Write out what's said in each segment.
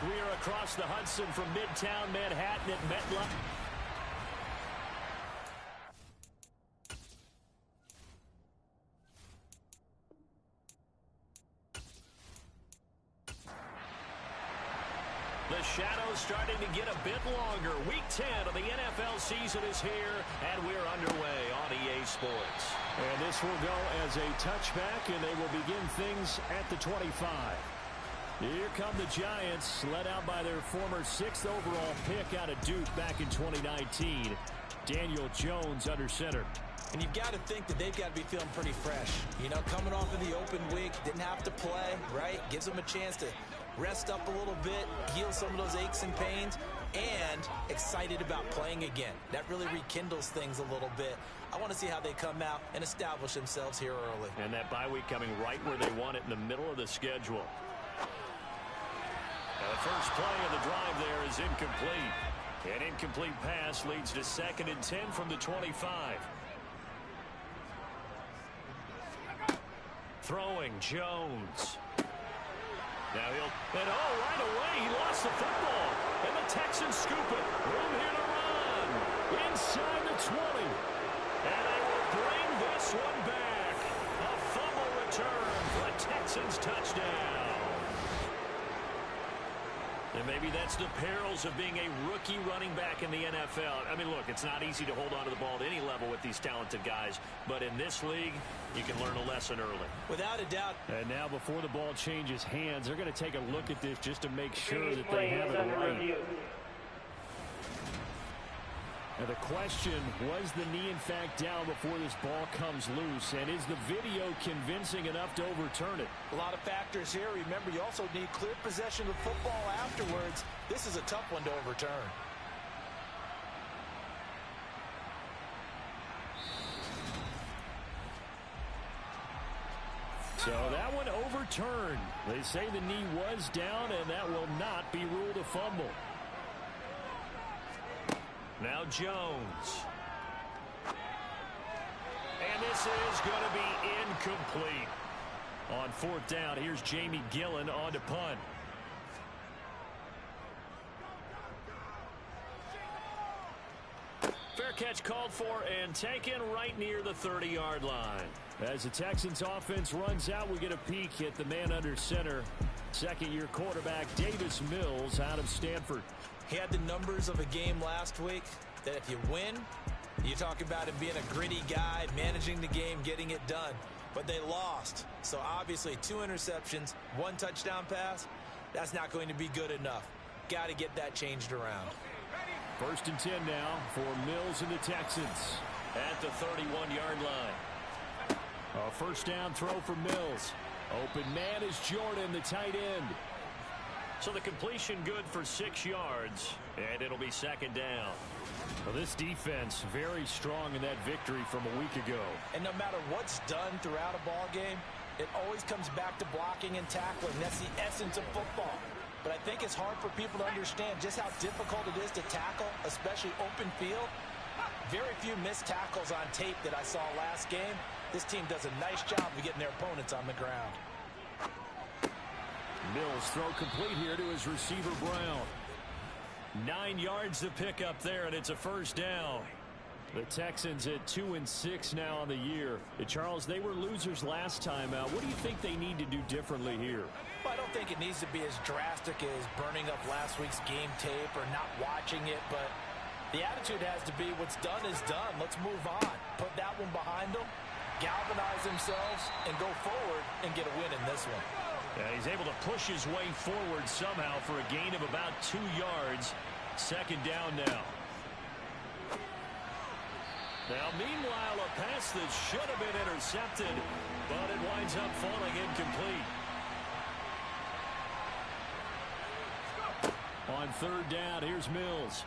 We are across the Hudson from Midtown Manhattan at MetLife. The shadow's starting to get a bit longer. Week 10 of the NFL season is here, and we're underway on EA Sports. And this will go as a touchback, and they will begin things at the 25. Here come the Giants, led out by their former 6th overall pick out of Duke back in 2019. Daniel Jones under center. And you've got to think that they've got to be feeling pretty fresh. You know, coming off of the open week, didn't have to play, right? Gives them a chance to rest up a little bit, heal some of those aches and pains, and excited about playing again. That really rekindles things a little bit. I want to see how they come out and establish themselves here early. And that bye week coming right where they want it, in the middle of the schedule. The first play of the drive there is incomplete. An incomplete pass leads to 2nd and 10 from the 25. Throwing Jones. Now right away, he lost the football. And the Texans scoop it. Room here to run. Inside the 20. And they will bring this one back. A fumble return for a Texans touchdown. And maybe that's the perils of being a rookie running back in the NFL. I mean, look, it's not easy to hold on to the ball at any level with these talented guys. But in this league, you can learn a lesson early. Without a doubt. And now before the ball changes hands, they're going to take a look at this just to make sure that they have it right. Now the question, was the knee in fact down before this ball comes loose? And is the video convincing enough to overturn it? A lot of factors here. Remember, you also need clear possession of football afterwards. This is a tough one to overturn. So that one overturned. They say the knee was down, and that will not be ruled a fumble. Now Jones. And this is going to be incomplete. On 4th down, here's Jamie Gillen on to punt. Fair catch called for and taken right near the 30-yard line. As the Texans offense runs out, we get a peek at the man under center. 2nd-year quarterback Davis Mills out of Stanford. He had the numbers of a game last week that if you win, you talk about him being a gritty guy, managing the game, getting it done. But they lost. So obviously 2 interceptions, 1 touchdown pass, that's not going to be good enough. Got to get that changed around. 1st and 10 now for Mills and the Texans. At the 31-yard line. A 1st down throw for Mills. Open man is Jordan, the tight end. So the completion good for 6 yards, and it'll be 2nd down. Well, this defense very strong in that victory from a week ago. And no matter what's done throughout a ball game, it always comes back to blocking and tackling. That's the essence of football. But I think it's hard for people to understand just how difficult it is to tackle, especially open field. Very few missed tackles on tape that I saw last game. This team does a nice job of getting their opponents on the ground. Mills throw complete here to his receiver Brown. 9 yards to pick up there, and it's a 1st down. The Texans at 2-6 now on the year. Charles, they were losers last time out. What do you think they need to do differently here? Well, I don't think it needs to be as drastic as burning up last week's game tape or not watching it, but the attitude has to be what's done is done. Let's move on. Put that one behind them, galvanize themselves, and go forward and get a win in this one. Yeah, he's able to push his way forward somehow for a gain of about 2 yards. 2nd down now. Now, meanwhile, a pass that should have been intercepted, but it winds up falling incomplete. On 3rd down, here's Mills.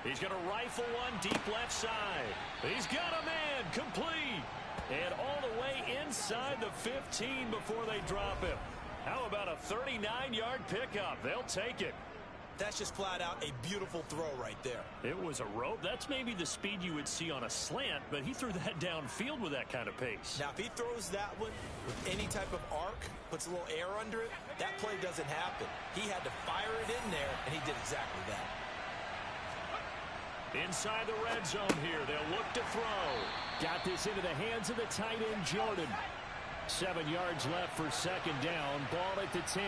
He's going to rifle one deep left side. He's got a man, complete. And all the way inside the 15 before they drop him. How about a 39-yard pickup? They'll take it. That's just flat out a beautiful throw right there. It was a rope. That's maybe the speed you would see on a slant, but he threw that downfield with that kind of pace. Now, if he throws that one with any type of arc, puts a little air under it, that play doesn't happen. He had to fire it in there, and he did exactly that. Inside the red zone here, they'll look to throw. Got this into the hands of the tight end, Jordan. 7 yards left for second down. Ball at the 10.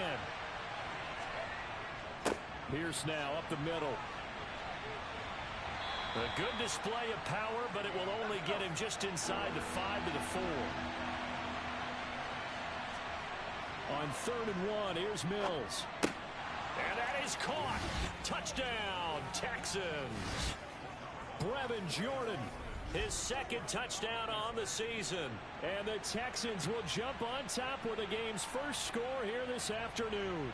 Pierce now up the middle. A good display of power, but it will only get him just inside the 5 to the 4. On 3rd and 1, here's Mills. And that is caught. Touchdown, Texans. Brevin Jordan, his second touchdown on the season. And the Texans will jump on top with the game's first score here this afternoon.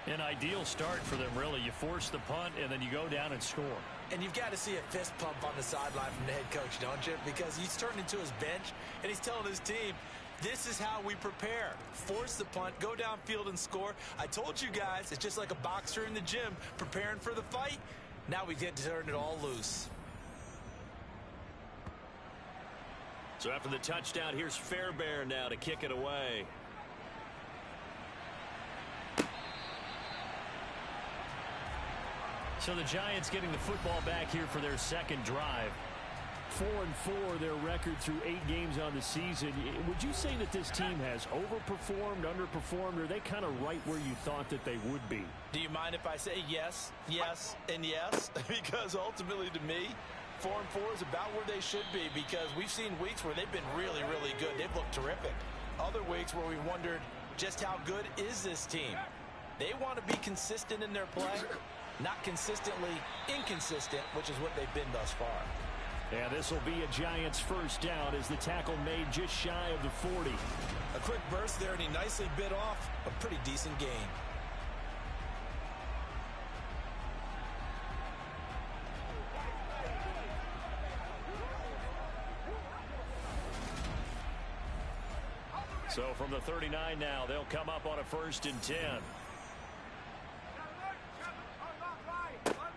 An ideal start for them, really. You force the punt, and then you go down and score. And you've got to see a fist pump on the sideline from the head coach, don't you? Because he's turned into his bench, and he's telling his team, this is how we prepare. Force the punt, go downfield and score. I told you guys, it's just like a boxer in the gym preparing for the fight. Now we get to turn it all loose. So after the touchdown, here's Fairbairn now to kick it away. So the Giants getting the football back here for their second drive. 4-4 their record through 8 games on the season. Would you say that this team has overperformed, underperformed, or are they kind of right where you thought that they would be? Do you mind if I say yes, yes, and yes? Because ultimately to me, 4-4 is about where they should be, because we've seen weeks where they've been really, really good. They've looked terrific. Other weeks where we wondered just how good is this team. They want to be consistent in their play, not consistently inconsistent, which is what they've been thus far. And this will be a Giants first down as the tackle made just shy of the 40. A quick burst there, and he nicely bit off a pretty decent gain. So from the 39 now, they'll come up on a 1st and 10.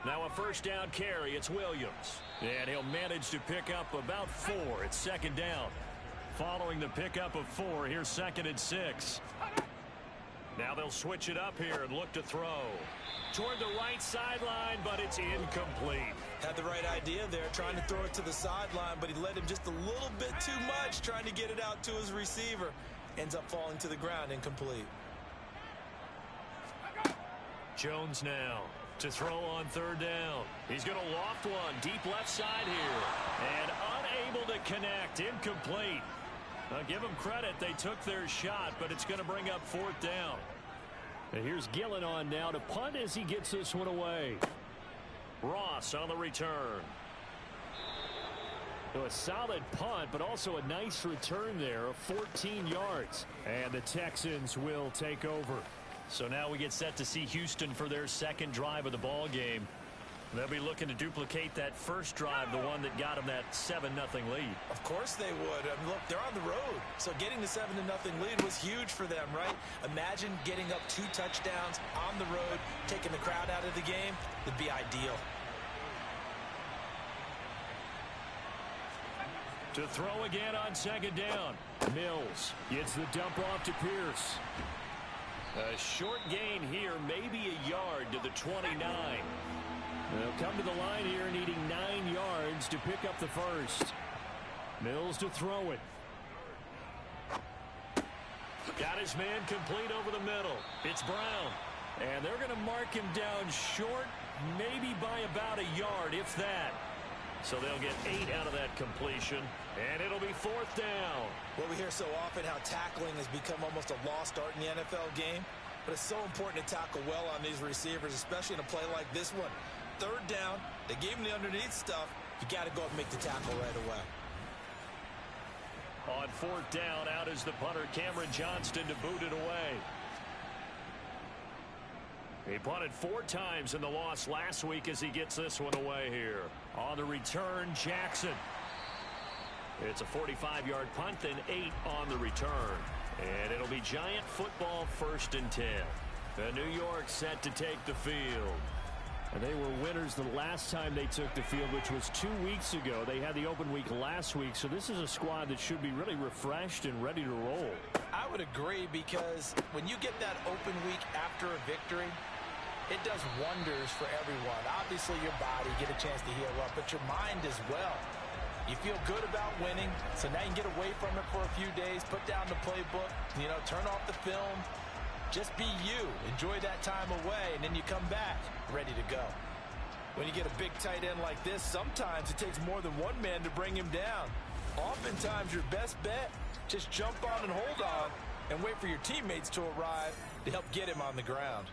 Now a first down carry. It's Williams. And he'll manage to pick up about 4. It's second down. Following the pickup of 4, here's 2nd and 6. Now they'll switch it up here and look to throw. Toward the right sideline, but it's incomplete. Had the right idea there, trying to throw it to the sideline, but he led him just a little bit too much, trying to get it out to his receiver. Ends up falling to the ground, incomplete. Jones now to throw on 3rd down. He's going to loft one deep left side here. And unable to connect. Incomplete. Now give them credit. They took their shot, but it's going to bring up 4th down. And here's Gillen on now to punt as he gets this one away. Ross on the return. So a solid punt, but also a nice return there of 14 yards. And the Texans will take over. So now we get set to see Houston for their second drive of the ball game. They'll be looking to duplicate that first drive, the one that got them that 7-0 lead. Of course they would. I mean, look, they're on the road. So getting the 7-0 lead was huge for them, right? Imagine getting up 2 touchdowns on the road, taking the crowd out of the game. Would be ideal. To throw again on 2nd down. Mills gets the dump off to Pierce. A short gain here, maybe a yard to the 29. They'll come to the line here needing 9 yards to pick up the first. Mills to throw it. Got his man complete over the middle. It's Brown. And they're going to mark him down short, maybe by about a yard, if that. So they'll get 8 out of that completion, and it'll be 4th down. Well, we hear so often how tackling has become almost a lost art in the NFL game, but it's so important to tackle well on these receivers, especially in a play like this one. 3rd down, they gave him the underneath stuff. You got to go up and make the tackle right away. On 4th down, out is the punter, Cameron Johnston, to boot it away. He punted 4 times in the loss last week as he gets this one away here. On the return, Jackson. It's a 45-yard punt, then 8 on the return. And it'll be Giant football 1st and 10. And New York set to take the field. And they were winners the last time they took the field, which was 2 weeks ago. They had the open week last week, so this is a squad that should be really refreshed and ready to roll. I would agree, because when you get that open week after a victory, it does wonders for everyone. Obviously, your body, get a chance to heal up, but your mind as well. You feel good about winning, so now you can get away from it for a few days, put down the playbook, turn off the film. Just be you. Enjoy that time away, and then you come back ready to go. When you get a big tight end like this, sometimes it takes more than one man to bring him down. Oftentimes, your best bet, just jump on and hold on and wait for your teammates to arrive to help get him on the ground.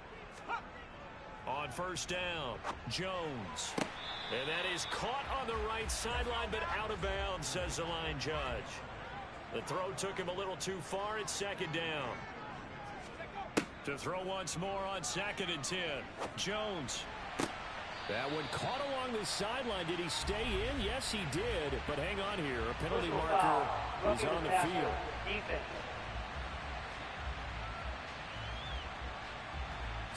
On first down, Jones. And that is caught on the right sideline, but out of bounds, says the line judge. The throw took him a little too far. It's second down. To throw once more on 2nd and 10. Jones. That one caught along the sideline. Did he stay in? Yes, he did. But hang on here. A penalty marker is on the field.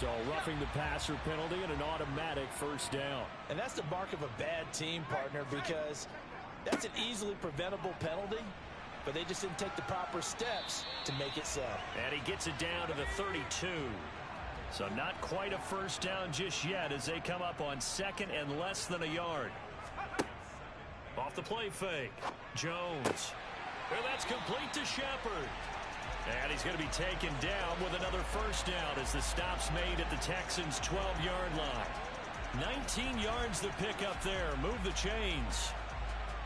So roughing the passer penalty and an automatic first down. And that's the mark of a bad team, partner, because that's an easily preventable penalty, but they just didn't take the proper steps to make it so. And he gets it down to the 32. So not quite a first down just yet as they come up on 2nd and less than a yard. Off the play fake. Jones. And that's complete to Shepard. And he's going to be taken down with another first down as the stop's made at the Texans' 12-yard line. 19 yards to pick up there. Move the chains.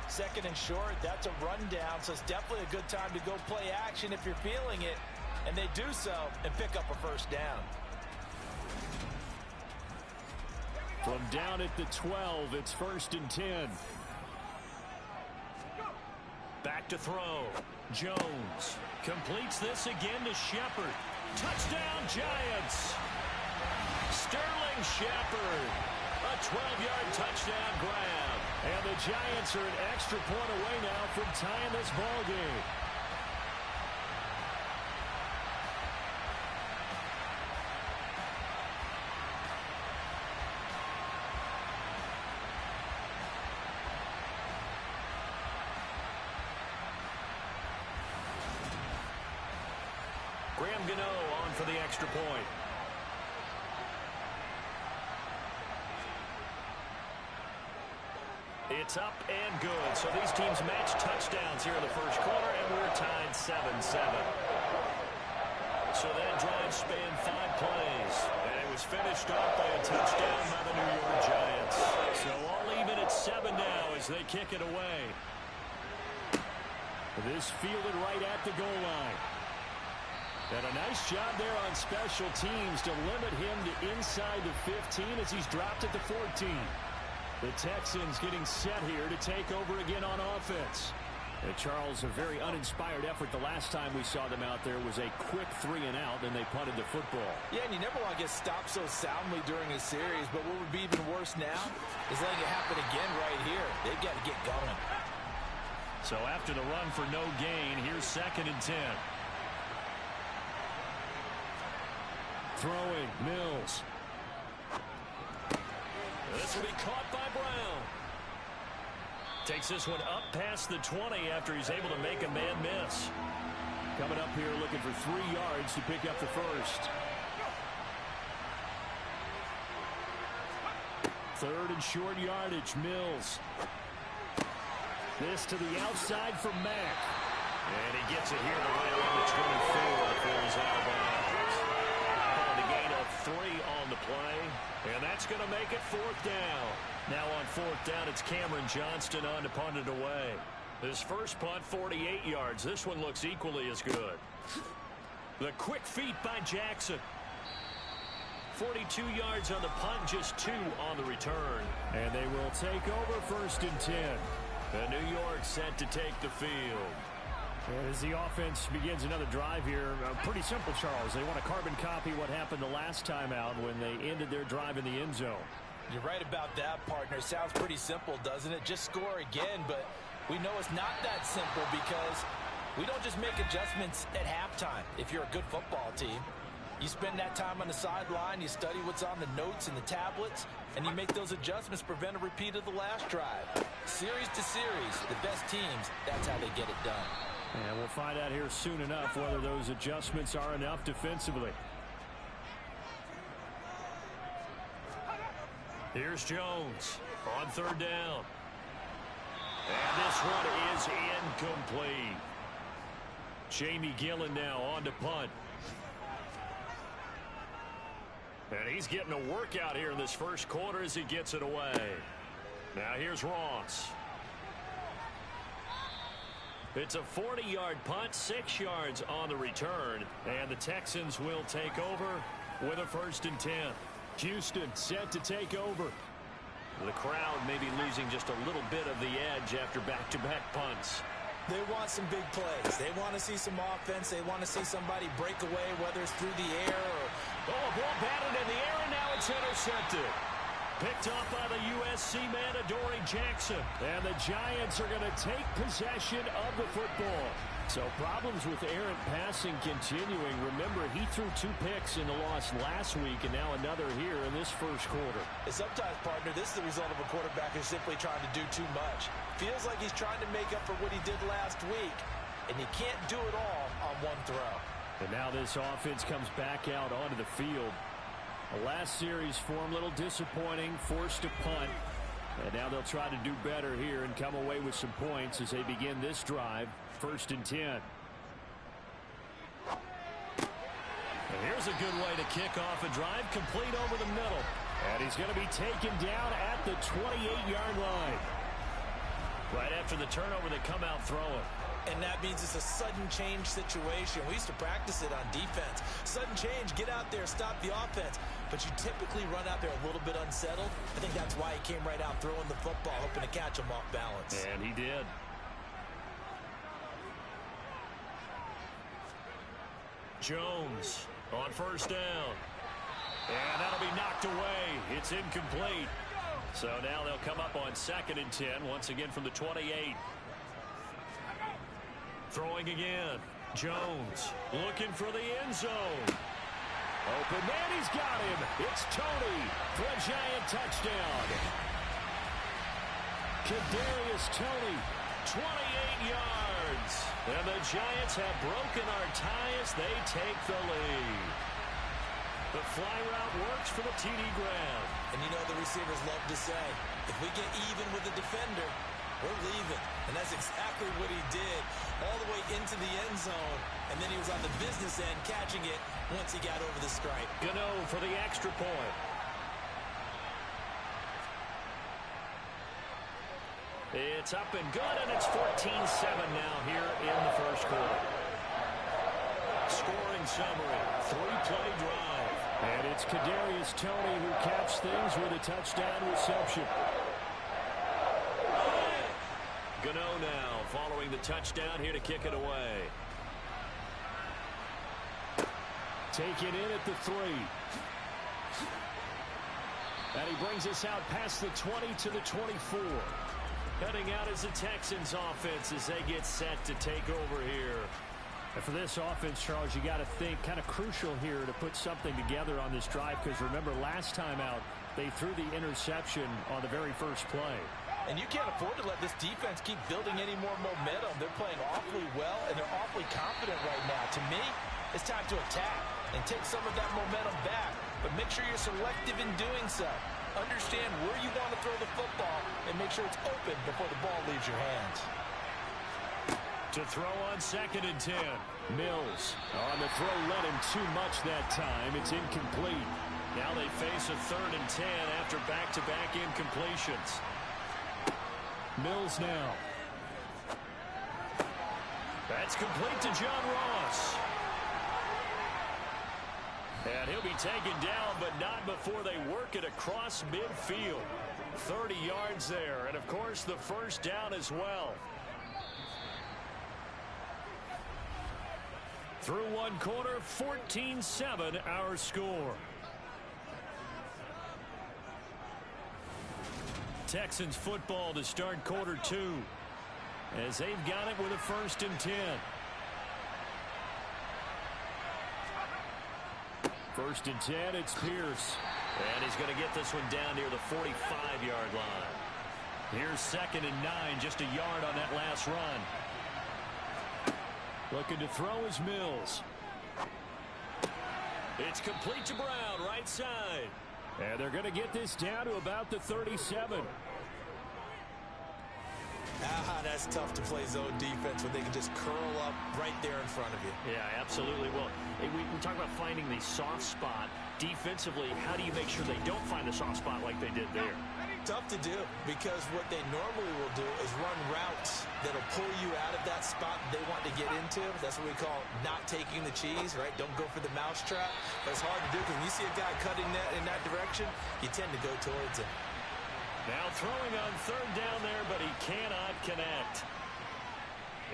2nd and short, that's a rundown, so it's definitely a good time to go play action if you're feeling it. And they do so and pick up a first down. From down at the 12, it's 1st and 10. Back to throw. Jones completes this again to Shepard. Touchdown, Giants. Sterling Shepard. A 12-yard touchdown grab. And the Giants are an extra point away now from tying this ball game. Graham Gano on for the extra point. It's up and good. So these teams match touchdowns here in the first quarter, and we're tied 7-7. So that drive spanned 5 plays, and it was finished off by a touchdown by the New York Giants. So all even at 7 now as they kick it away. This fielded right at the goal line. And a nice job there on special teams to limit him to inside the 15 as he's dropped at the 14. The Texans getting set here to take over again on offense. And Charles, a very uninspired effort the last time we saw them out there was a quick 3-and-out, and they punted the football. Yeah, and you never want to get stopped so soundly during a series, but what would be even worse now is letting it happen again right here. They've got to get going. So after the run for no gain, here's 2nd and 10. Throwing, Mills. This will be caught by Brown. Takes this one up past the 20 after he's able to make a man miss. Coming up here looking for 3 yards to pick up the first. 3rd and short yardage, Mills. This to the outside for Mack. And he gets it here to right around the 24 before he's out of bounds. The gain of 3 on the play. And that's going to make it 4th down. Now on 4th down, it's Cameron Johnston on to punt it away. His first punt, 48 yards. This one looks equally as good. The quick feet by Jackson. 42 yards on the punt, just 2 on the return. And they will take over 1st and 10. And New York set to take the field. As the offense begins another drive here, pretty simple, Charles. They want to carbon copy what happened the last time out when they ended their drive in the end zone. You're right about that, partner. Sounds pretty simple, doesn't it? Just score again, but we know it's not that simple because we don't just make adjustments at halftime if you're a good football team. You spend that time on the sideline, you study what's on the notes and the tablets, and you make those adjustments to prevent a repeat of the last drive. Series to series, the best teams, that's how they get it done. And we'll find out here soon enough whether those adjustments are enough defensively. Here's Jones on third down. And this one is incomplete. Jamie Gillen now on to punt. And he's getting a workout here in this first quarter as he gets it away. Now here's Ross. It's a 40-yard punt, 6 yards on the return. And the Texans will take over with a 1st and 10. Houston set to take over. The crowd may be losing just a little bit of the edge after back-to-back punts. They want some big plays. They want to see some offense. They want to see somebody break away, whether it's through the air or... Oh, a ball batted in the air, and now it's intercepted. Picked off by the USC man, Adoree Jackson. And the Giants are going to take possession of the football. So problems with errant passing continuing. Remember, he threw 2 picks in the loss last week, and now another here in this first quarter. And sometimes, partner, this is the result of a quarterback who's simply trying to do too much. Feels like he's trying to make up for what he did last week, and he can't do it all on one throw. And now this offense comes back out onto the field. The last series form a little disappointing, forced to punt. And now they'll try to do better here and come away with some points as they begin this drive. 1st and 10. And here's a good way to kick off a drive, complete over the middle. And he's going to be taken down at the 28-yard line. Right after the turnover, they come out throwing. And that means it's a sudden change situation. We used to practice it on defense. Sudden change, get out there, stop the offense. But you typically run out there a little bit unsettled. I think that's why he came right out throwing the football, hoping to catch him off balance. And he did. Jones on 1st down. And that'll be knocked away. It's incomplete. So now they'll come up on 2nd and 10, once again from the 28. Throwing again. Jones looking for the end zone. Open man, he's got him. It's Tony for a Giant touchdown. Kadarius Toney, 28 yards. And the Giants have broken our tie as they take the lead. The fly route works for the TD grab. And you know the receivers love to say, if we get even with the defender, we're leaving. And that's exactly what he did, all the way into the end zone. And then he was on the business end catching it once he got over the stripe. Gano for the extra point. It's up and good, and it's 14-7 now here in the first quarter. Scoring summary, 3-play drive. And it's Kadarius Toney who caps things with a touchdown reception. Gano now following the touchdown here to kick it away. Taken in at the 3. And he brings us out past the 20 to the 24. Heading out as the Texans offense as they get set to take over here. And for this offense, Charles, you got to think kind of crucial here to put something together on this drive, because remember last time out they threw the interception on the very first play. And you can't afford to let this defense keep building any more momentum. They're playing awfully well, and they're awfully confident right now. To me, it's time to attack and take some of that momentum back. But make sure you're selective in doing so. Understand where you want to throw the football and make sure it's open before the ball leaves your hands. To throw on 2nd and 10. Mills on the throw, led him too much that time. It's incomplete. Now they face a 3rd and 10 after back-to-back incompletions. Mills now. That's complete to John Ross. And he'll be taken down, but not before they work it across midfield. 30 yards there, and of course the first down as well. Through one quarter, 14-7 our score. Texans football to start quarter 2 as they've got it with a 1st and 10. First and 10, it's Pierce. And he's going to get this one down near the 45-yard line. Here's 2nd and 9, just a yard on that last run. Looking to throw is Mills. It's complete to Brown, right side. And they're going to get this down to about the 37. That's tough to play zone defense when they can just curl up right there in front of you. Yeah, absolutely. Well, we talk about finding the soft spot. Defensively, how do you make sure they don't find the soft spot like they did there? Tough to do, because what they normally will do is run routes that'll pull you out of that spot they want to get into. That's what we call not taking the cheese, right? Don't go for the mousetrap. But it's hard to do, because when you see a guy cutting that in that direction, you tend to go towards it. Now throwing on 3rd down there, but he cannot connect.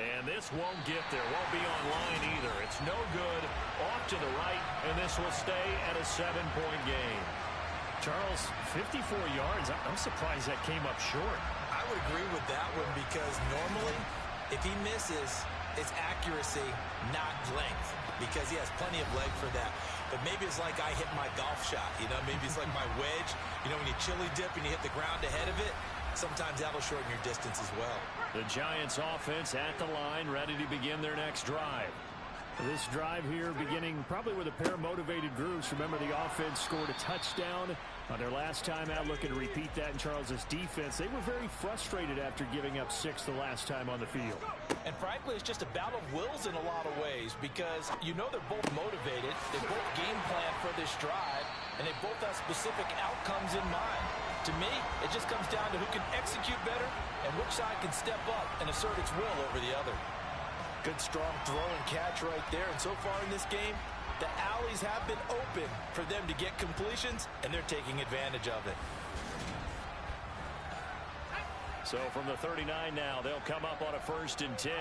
And this won't get there. Won't be on line either. It's no good. Off to the right, and this will stay at a 7-point game. Charles, 54 yards. I'm surprised that came up short. I would agree with that one, because normally, if he misses, it's accuracy, not length, because he has plenty of leg for that. But maybe it's like I hit my golf shot, you know? Maybe it's like my wedge. You know, when you chili dip and you hit the ground ahead of it, sometimes that'll shorten your distance as well. The Giants offense at the line, ready to begin their next drive. This drive here beginning probably with a pair of motivated groups. Remember, the offense scored a touchdown on their last time out. Looking to repeat that in Charles's defense. They were very frustrated after giving up 6 the last time on the field. And frankly, it's just a battle of wills in a lot of ways, because you know they're both motivated. They both game plan for this drive, and they both have specific outcomes in mind. To me, it just comes down to who can execute better and which side can step up and assert its will over the other. Good strong throw and catch right there. And so far in this game, the alleys have been open for them to get completions, and they're taking advantage of it. So from the 39 now, they'll come up on a 1st and 10.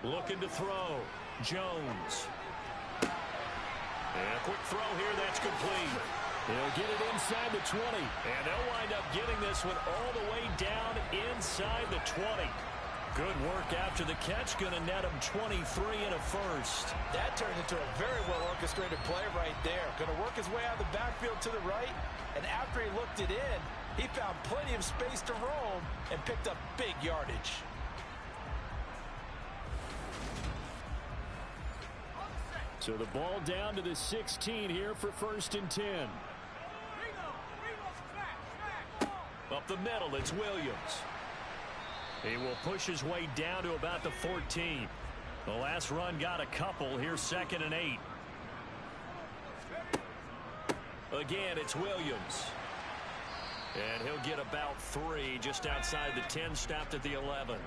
Looking to throw. Jones. And a quick throw here, that's complete. They'll get it inside the 20. And they'll wind up getting this one all the way down inside the 20. Good work after the catch. Going to net him 23 and a first. That turned into a very well-orchestrated play right there. Going to work his way out of the backfield to the right. And after he looked it in, he found plenty of space to roam and picked up big yardage. So the ball down to the 16 here for 1st and 10. Up the middle, it's Williams. He will push his way down to about the 14. The last run got a couple. Here's 2nd and 8. Again, it's Williams. And he'll get about 3 just outside the 10, stopped at the 11.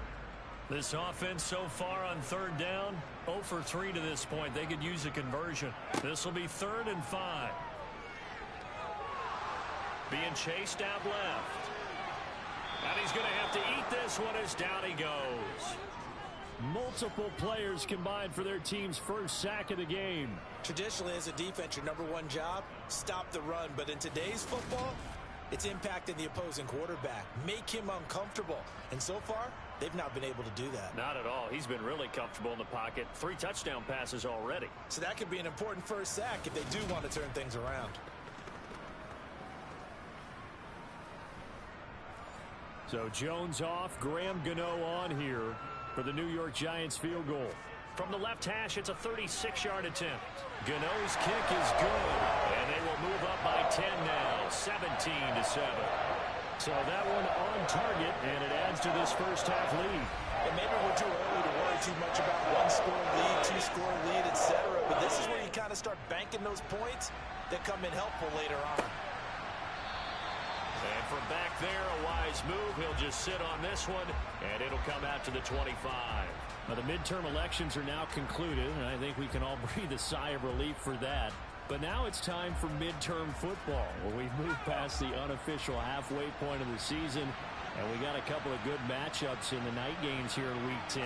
This offense so far on 3rd down, 0 for 3 to this point. They could use a conversion. This will be 3rd and 5. Being chased out left. And he's going to have to eat this one as down he goes. Multiple players combined for their team's first sack of the game. Traditionally, as a defense, your #1 job, stop the run. But in today's football, it's impacting the opposing quarterback. Make him uncomfortable. And so far, they've not been able to do that. Not at all. He's been really comfortable in the pocket. 3 touchdown passes already. So that could be an important first sack if they do want to turn things around. So Jones off, Graham Gano on here for the New York Giants field goal. From the left hash, it's a 36-yard attempt. Gano's kick is good, and they will move up by 10 now, 17-7. So that one on target, and it adds to this first half lead. And maybe we're too early to worry too much about 1-score lead, 2-score lead, etc. But this is where you kind of start banking those points that come in helpful later on. And from back there, a wise move. He'll just sit on this one, and it'll come out to the 25. Now, the midterm elections are now concluded, and I think we can all breathe a sigh of relief for that. But now it's time for midterm football, where we've moved past the unofficial halfway point of the season, and we got a couple of good matchups in the night games here in Week 10.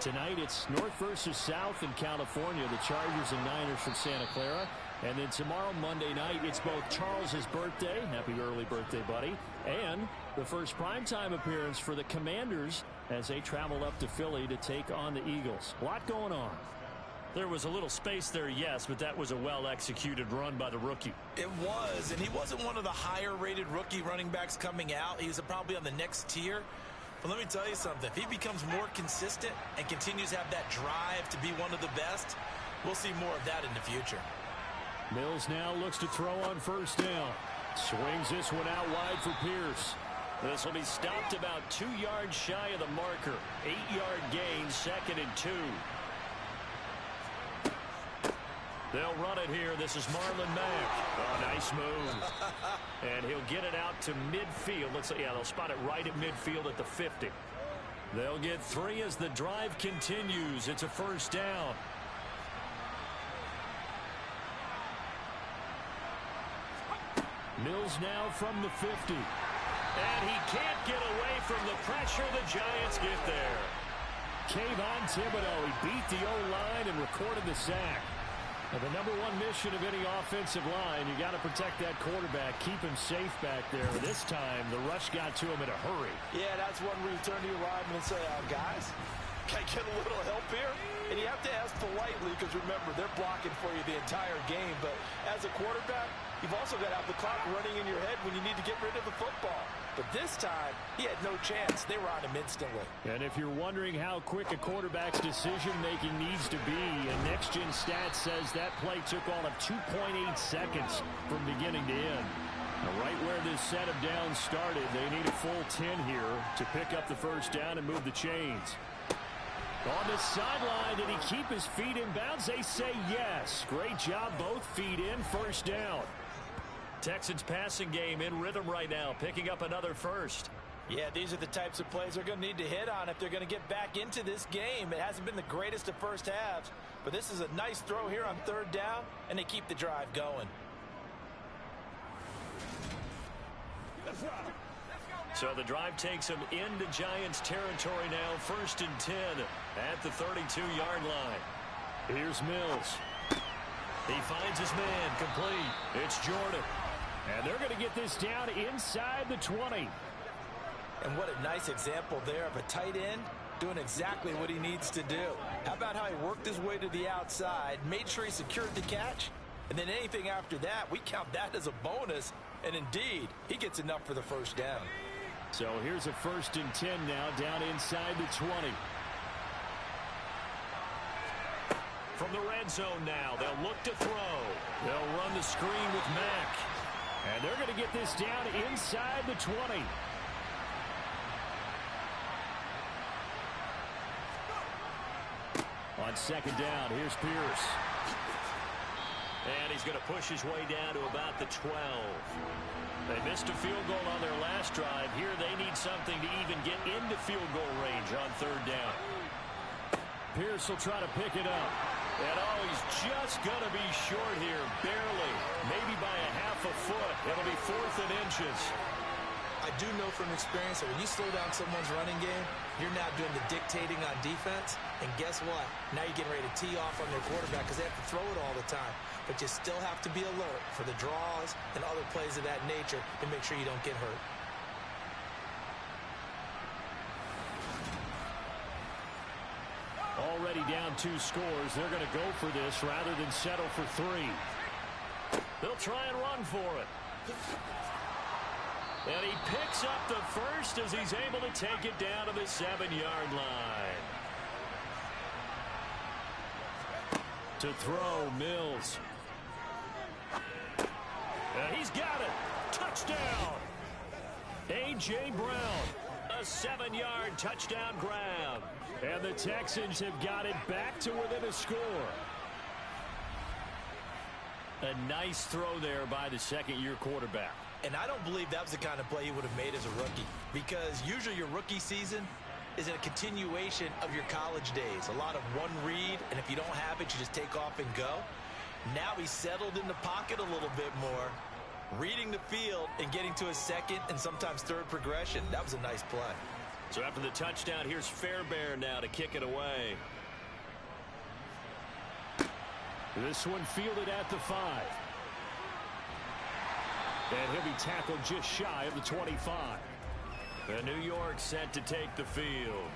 Tonight, it's North versus South in California, the Chargers and Niners from Santa Clara. And then tomorrow, Monday night, it's both Charles's birthday, happy early birthday, buddy, and the first primetime appearance for the Commanders as they travel up to Philly to take on the Eagles. A lot going on. There was a little space there, yes, but that was a well-executed run by the rookie. It was, and he wasn't one of the higher-rated rookie running backs coming out. He was probably on the next tier. But let me tell you something. If he becomes more consistent and continues to have that drive to be one of the best, we'll see more of that in the future. Mills now looks to throw on first down. Swings this one out wide for Pierce. This will be stopped about 2 yards shy of the marker. 8-yard gain, 2nd and 2. They'll run it here. This is Marlon Mack. Oh, nice move. And he'll get it out to midfield. Looks like, yeah, they'll spot it right at midfield at the 50. They'll get 3 as the drive continues. It's a first down. Mills now from the 50. And he can't get away from the pressure. The Giants get there. Kayvon Thibodeau, he beat the O-line and recorded the sack. And the number one mission of any offensive line, you got to protect that quarterback, keep him safe back there. This time, the rush got to him in a hurry. Yeah, that's one where you turn to your lineman and say, guys, can I get a little help here? And you have to ask politely because, remember, they're blocking for you the entire game. But as a quarterback, you've also got to have the clock running in your head when you need to get rid of the football. But this time, he had no chance. They were on him instantly. And if you're wondering how quick a quarterback's decision-making needs to be, a next-gen stat says that play took all of 2.8 seconds from beginning to end. Now, right where this set of downs started, they need a full 10 here to pick up the first down and move the chains. On the sideline, did he keep his feet in bounds? They say yes. Great job, both feet in, first down. Texans passing game in rhythm right now, picking up another first. Yeah, these are the types of plays they're going to need to hit on if they're going to get back into this game. It hasn't been the greatest of first halves, but this is a nice throw here on 3rd down, and they keep the drive going. So the drive takes them into Giants territory now, 1st and 10 at the 32-yard line. Here's Mills. He finds his man, complete. It's Jordan. And they're going to get this down inside the 20. And what a nice example there of a tight end doing exactly what he needs to do. How about how he worked his way to the outside, made sure he secured the catch, and then anything after that, we count that as a bonus. And indeed, he gets enough for the first down. So here's a 1st and 10 now, down inside the 20. From the red zone now, they'll look to throw. They'll run the screen with Mack. And they're going to get this down inside the 20. On 2nd down, here's Pierce. And he's going to push his way down to about the 12. They missed a field goal on their last drive. Here they need something to even get into field goal range on 3rd down. Pierce will try to pick it up. And he's just going to be short here, barely. Maybe by a half a foot. It'll be 4th and inches. I do know from experience that when you slow down someone's running game, you're now doing the dictating on defense. And guess what? Now you're getting ready to tee off on their quarterback because they have to throw it all the time. But you still have to be alert for the draws and other plays of that nature to make sure you don't get hurt. Already down 2 scores. They're going to go for this rather than settle for 3. They'll try and run for it. And he picks up the first as he's able to take it down to the 7-yard line. To throw, Mills. And he's got it. Touchdown. A.J. Brown. A 7-yard touchdown grab. And the Texans have got it back to within a score. A nice throw there by the 2nd-year quarterback. And I don't believe that was the kind of play he would have made as a rookie. Because usually your rookie season is a continuation of your college days. A lot of one read, and if you don't have it, you just take off and go. Now he's settled in the pocket a little bit more, reading the field and getting to a 2nd and sometimes 3rd progression. That was a nice play. So after the touchdown, here's Fairbairn now to kick it away. This one fielded at the 5. And he'll be tackled just shy of the 25. And New York set to take the field.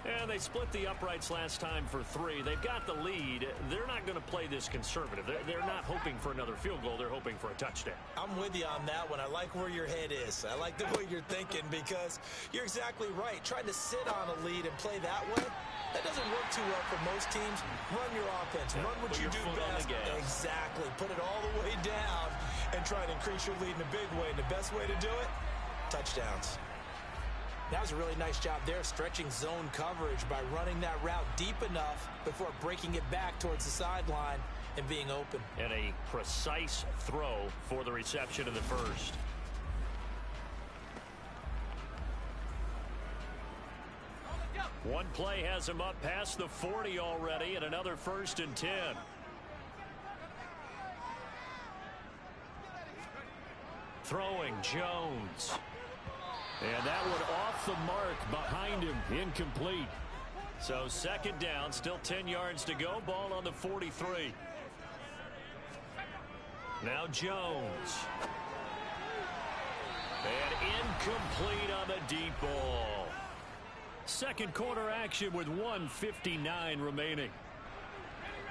And they split the uprights last time for 3. They've got the lead. They're not going to play this conservative. They're not hoping for another field goal. They're hoping for a touchdown. I'm with you on that one. I like where your head is. I like the way you're thinking because you're exactly right. Trying to sit on a lead and play that way, that doesn't work too well for most teams. Run your offense. Run what you do best. Exactly. Put it all the way down and try to increase your lead in a big way. And the best way to do it, touchdowns. That was a really nice job there, stretching zone coverage by running that route deep enough before breaking it back towards the sideline and being open. And a precise throw for the reception in the first. One play has him up past the 40 already, and another 1st and 10. Throwing Jones. And that one off the mark behind him, incomplete. So 2nd down, still 10 yards to go, ball on the 43. Now Jones. And incomplete on the deep ball. Second quarter action with 1:59 remaining.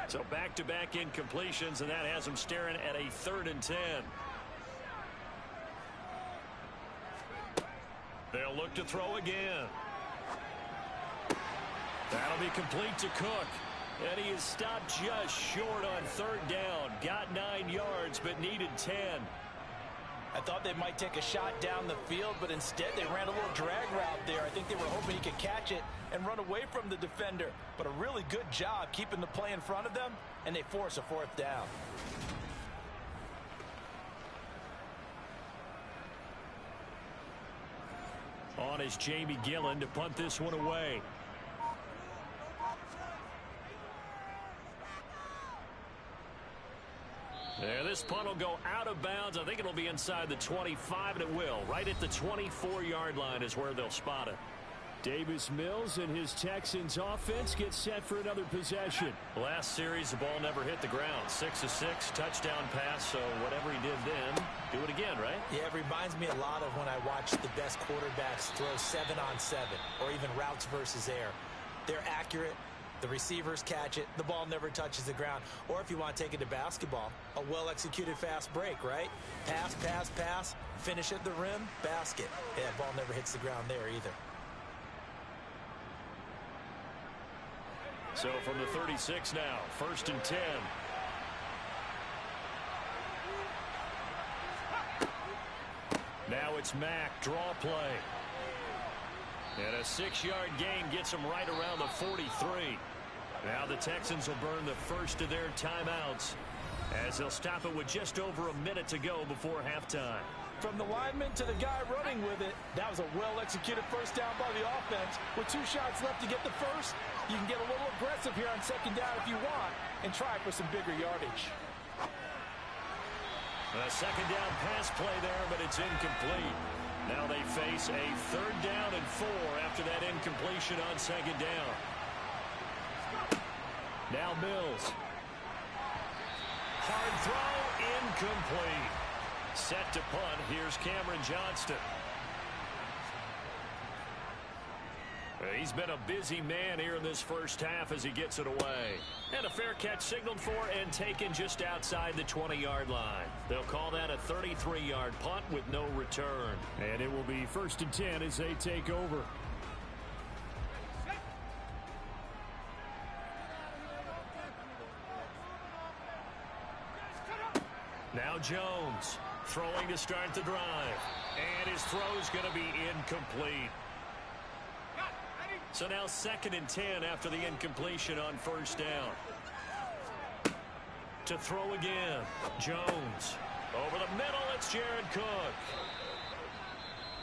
So back-to-back incompletions, and that has them staring at a 3rd and 10. They'll look to throw again. That'll be complete to Cook. And he is stopped just short on 3rd down. Got 9 yards, but needed 10. I thought they might take a shot down the field, but instead they ran a little drag route there. I think they were hoping he could catch it and run away from the defender. But a really good job keeping the play in front of them, and they force a 4th down. On is Jamie Gillen to punt this one away. Yeah, this punt will go out of bounds. I think it'll be inside the 25, and it will. Right at the 24-yard line is where they'll spot it. Davis Mills and his Texans offense get set for another possession. Last series, the ball never hit the ground. 6 of 6, touchdown pass, so whatever he did then, do it again, right? Yeah, it reminds me a lot of when I watch the best quarterbacks throw 7-on-7 or even routes versus air. They're accurate. The receivers catch it. The ball never touches the ground. Or if you want to take it to basketball, a well-executed fast break, right? Pass, pass, pass, finish at the rim, basket. Yeah, ball never hits the ground there either. So from the 36 now, 1st and 10. Now it's Mack, draw play. And a 6-yard gain gets him right around the 43. Now the Texans will burn the first of their timeouts as they'll stop it with just over a minute to go before halftime. From the lineman to the guy running with it, that was a well-executed 1st down by the offense. With 2 shots left to get the first, you can get a little aggressive here on 2nd down if you want and try for some bigger yardage. A 2nd down pass play there, but it's incomplete. Now they face a 3rd down and 4 after that incompletion on 2nd down. Now Mills. Hard throw, incomplete. Set to punt. Here's Cameron Johnston. He's been a busy man here in this first half as he gets it away. And a fair catch signaled for and taken just outside the 20-yard line. They'll call that a 33-yard punt with no return. And it will be 1st and 10 as they take over. Now Jones throwing to start the drive. And his throw is going to be incomplete. So now 2nd and 10 after the incompletion on 1st down. To throw again. Jones. Over the middle, it's Jared Cook.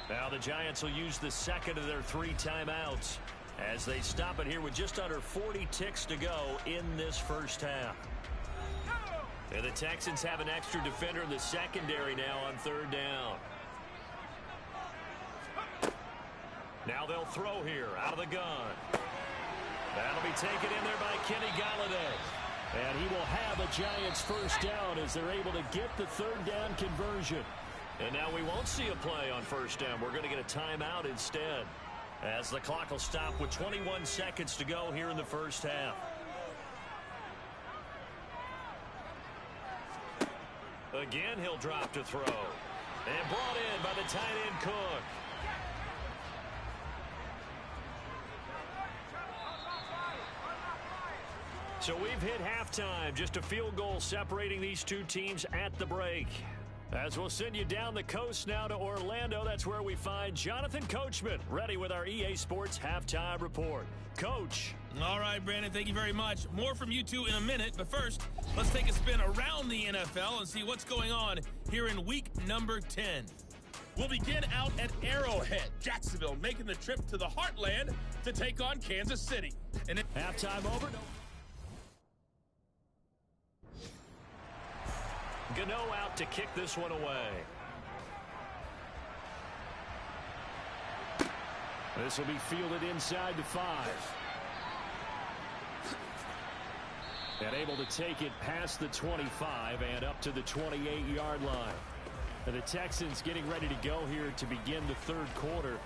Now the Giants will use the 2nd of their 3 timeouts as they stop it here with just under 40 ticks to go in this first half. And the Texans have an extra defender in the secondary now on 3rd down. Now they'll throw here out of the gun. That'll be taken in there by Kenny Galladay. And he will have a Giants first down as they're able to get the third down conversion. And now we won't see a play on first down. We're going to get a timeout instead, as the clock will stop with 21 seconds to go here in the first half. Again, he'll drop to throw. And brought in by the tight end Cook. So we've hit halftime. Just a field goal separating these two teams at the break. As we'll send you down the coast now to Orlando, that's where we find Jonathan Coachman, ready with our EA Sports Halftime Report. Coach. All right, Brandon, thank you very much. More from you two in a minute, but first, let's take a spin around the NFL and see what's going on here in week number 10. We'll begin out at Arrowhead, Jacksonville, making the trip to the Heartland to take on Kansas City. And halftime over. Gano out to kick this one away. This will be fielded inside the 5. And able to take it past the 25 and up to the 28-yard line. And the Texans getting ready to go here to begin the third quarter.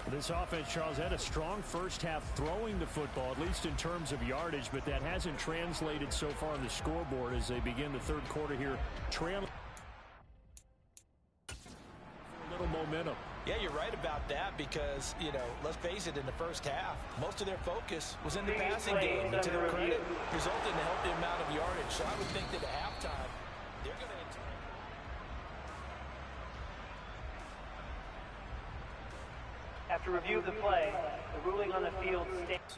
This offense, Charles, had a strong first half throwing the football, at least in terms of yardage, but that hasn't translated so far on the scoreboard as they begin the third quarter here, trailing a little momentum. Yeah, you're right about that because, you know, let's face it, in the first half, most of their focus was in the passing game. And to their credit, resulted in a healthy amount of yardage. So I would think that at halftime, they're going to... After review of the play, the ruling on the field states.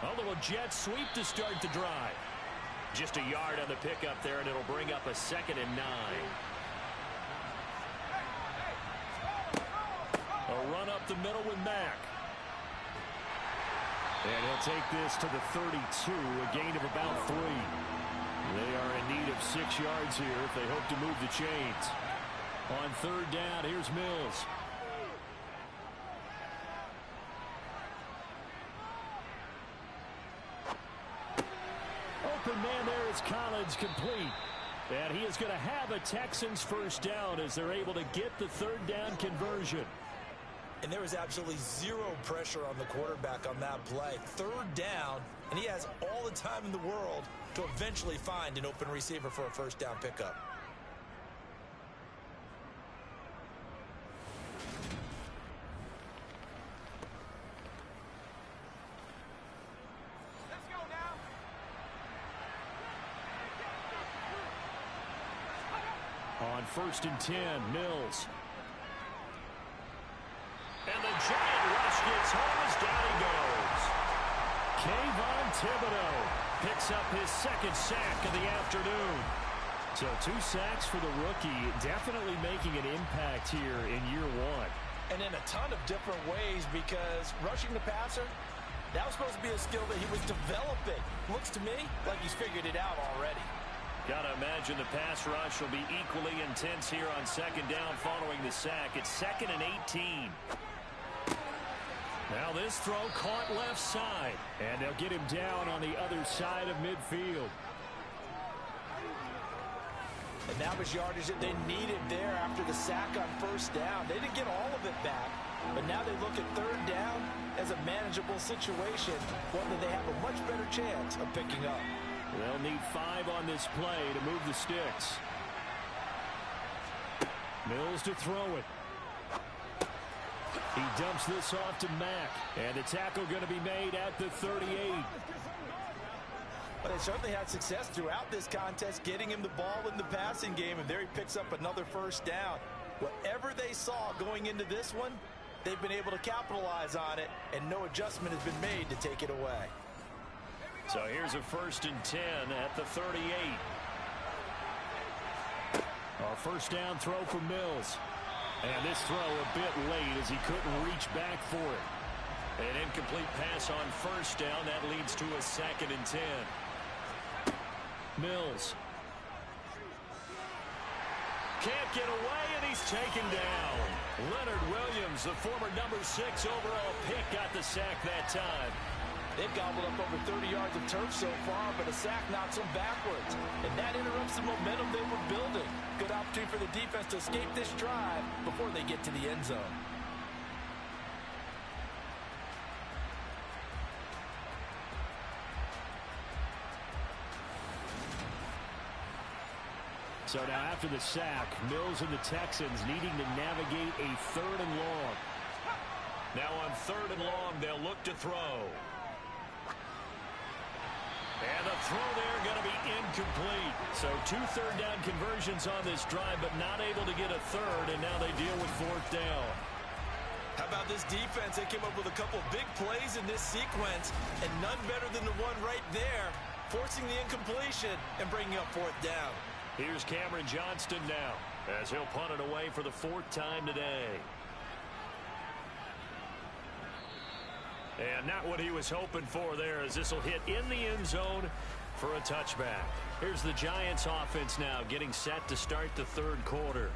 A little jet sweep to start the drive. Just a yard on the pickup there, and it'll bring up a 2nd and 9. A run up the middle with Mack. And he'll take this to the 32, a gain of about 3. They are in need of 6 yards here if they hope to move the chains. On third down, here's Mills. Open man there is Collins, complete. And he is going to have a Texans first down as they're able to get the third down conversion. And there was absolutely zero pressure on the quarterback on that play. Third down, and he has all the time in the world to eventually find an open receiver for a first down pickup. Let's go now. On 1st and 10, Mills. And the giant rush gets home as down he goes. Kayvon Thibodeau picks up his 2nd sack of the afternoon. So 2 sacks for the rookie, definitely making an impact here in year 1. And in a ton of different ways, because rushing the passer, that was supposed to be a skill that he was developing. Looks to me like he's figured it out already. Gotta imagine the pass rush will be equally intense here on 2nd down following the sack. It's 2nd and 18. Now this throw caught left side, and they'll get him down on the other side of midfield. And that was yardage that they needed there after the sack on first down. They didn't get all of it back, but now they look at third down as a manageable situation, one that they have a much better chance of picking up. They'll need 5 on this play to move the sticks. Mills to throw it. He dumps this off to Mack, and the tackle going to be made at the 38. But they certainly had success throughout this contest, getting him the ball in the passing game, and there he picks up another first down. Whatever they saw going into this one, they've been able to capitalize on it, and no adjustment has been made to take it away. So here's a 1st and 10 at the 38. Our first down throw for Mills. And this throw a bit late as he couldn't reach back for it. An incomplete pass on first down. That leads to a 2nd and 10. Mills. Can't get away, and he's taken down. Leonard Williams, the former number 6 overall pick, got the sack that time. They've gobbled up over 30 yards of turf so far, but a sack knocks them backwards. And that interrupts the momentum they were building. Good opportunity for the defense to escape this drive before they get to the end zone. So now after the sack, Mills and the Texans needing to navigate a 3rd and long. Now on 3rd and long, they'll look to throw. And the throw there going to be incomplete. So 2 third-down conversions on this drive, but not able to get a 3rd, and now they deal with 4th down. How about this defense? They came up with a couple of big plays in this sequence, and none better than the one right there, forcing the incompletion and bringing up 4th down. Here's Cameron Johnston now, as he'll punt it away for the 4th time today. And not what he was hoping for there, as this will hit in the end zone for a touchback. Here's the Giants offense now getting set to start the 3rd quarter.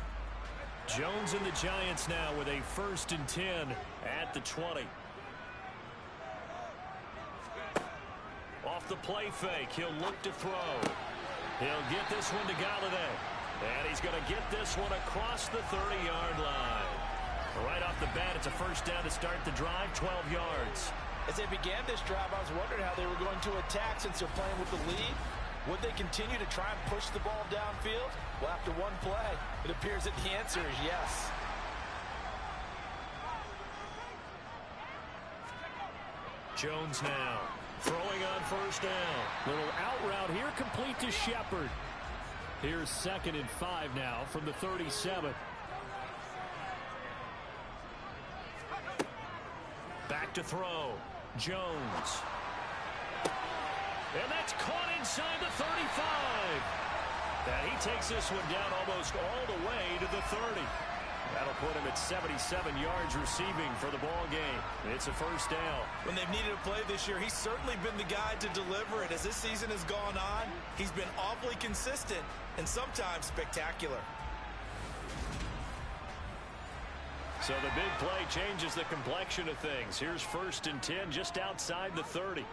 Jones and the Giants now with a 1st and 10 at the 20. Off the play fake, he'll look to throw. He'll get this one to Galladay. And he's going to get this one across the 30-yard line. Right off the bat, it's a 1st down to start the drive, 12 yards. As they began this drive, I was wondering how they were going to attack since they're playing with the lead. Would they continue to try and push the ball downfield? Well, after one play, it appears that the answer is yes. Jones now throwing on 1st down. Little out route here, complete to Shepard. Here's 2nd and 5 now from the 37. Back to throw. Jones. And that's caught inside the 35. And he takes this one down almost all the way to the 30. That'll put him at 77 yards receiving for the ball game. It's a 1st down. When they've needed a play this year, he's certainly been the guy to deliver it. As this season has gone on, he's been awfully consistent and sometimes spectacular. So the big play changes the complexion of things. Here's 1st and 10 just outside the 30.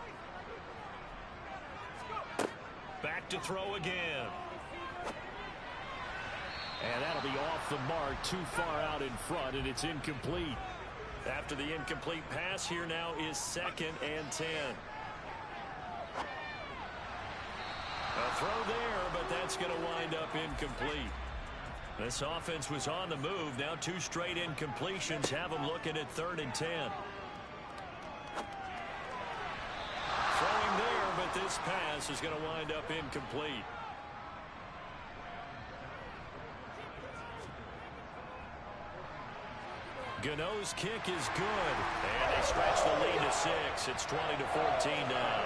Back to throw again. And that'll be off the mark, too far out in front, and it's incomplete. After the incomplete pass, here now is 2nd and 10. A throw there, but that's going to wind up incomplete. This offense was on the move. Now 2 straight incompletions have them looking at 3rd and 10. Throwing there, but this pass is going to wind up incomplete. Gano's kick is good. And they stretch the lead to 6. It's 20-14 now.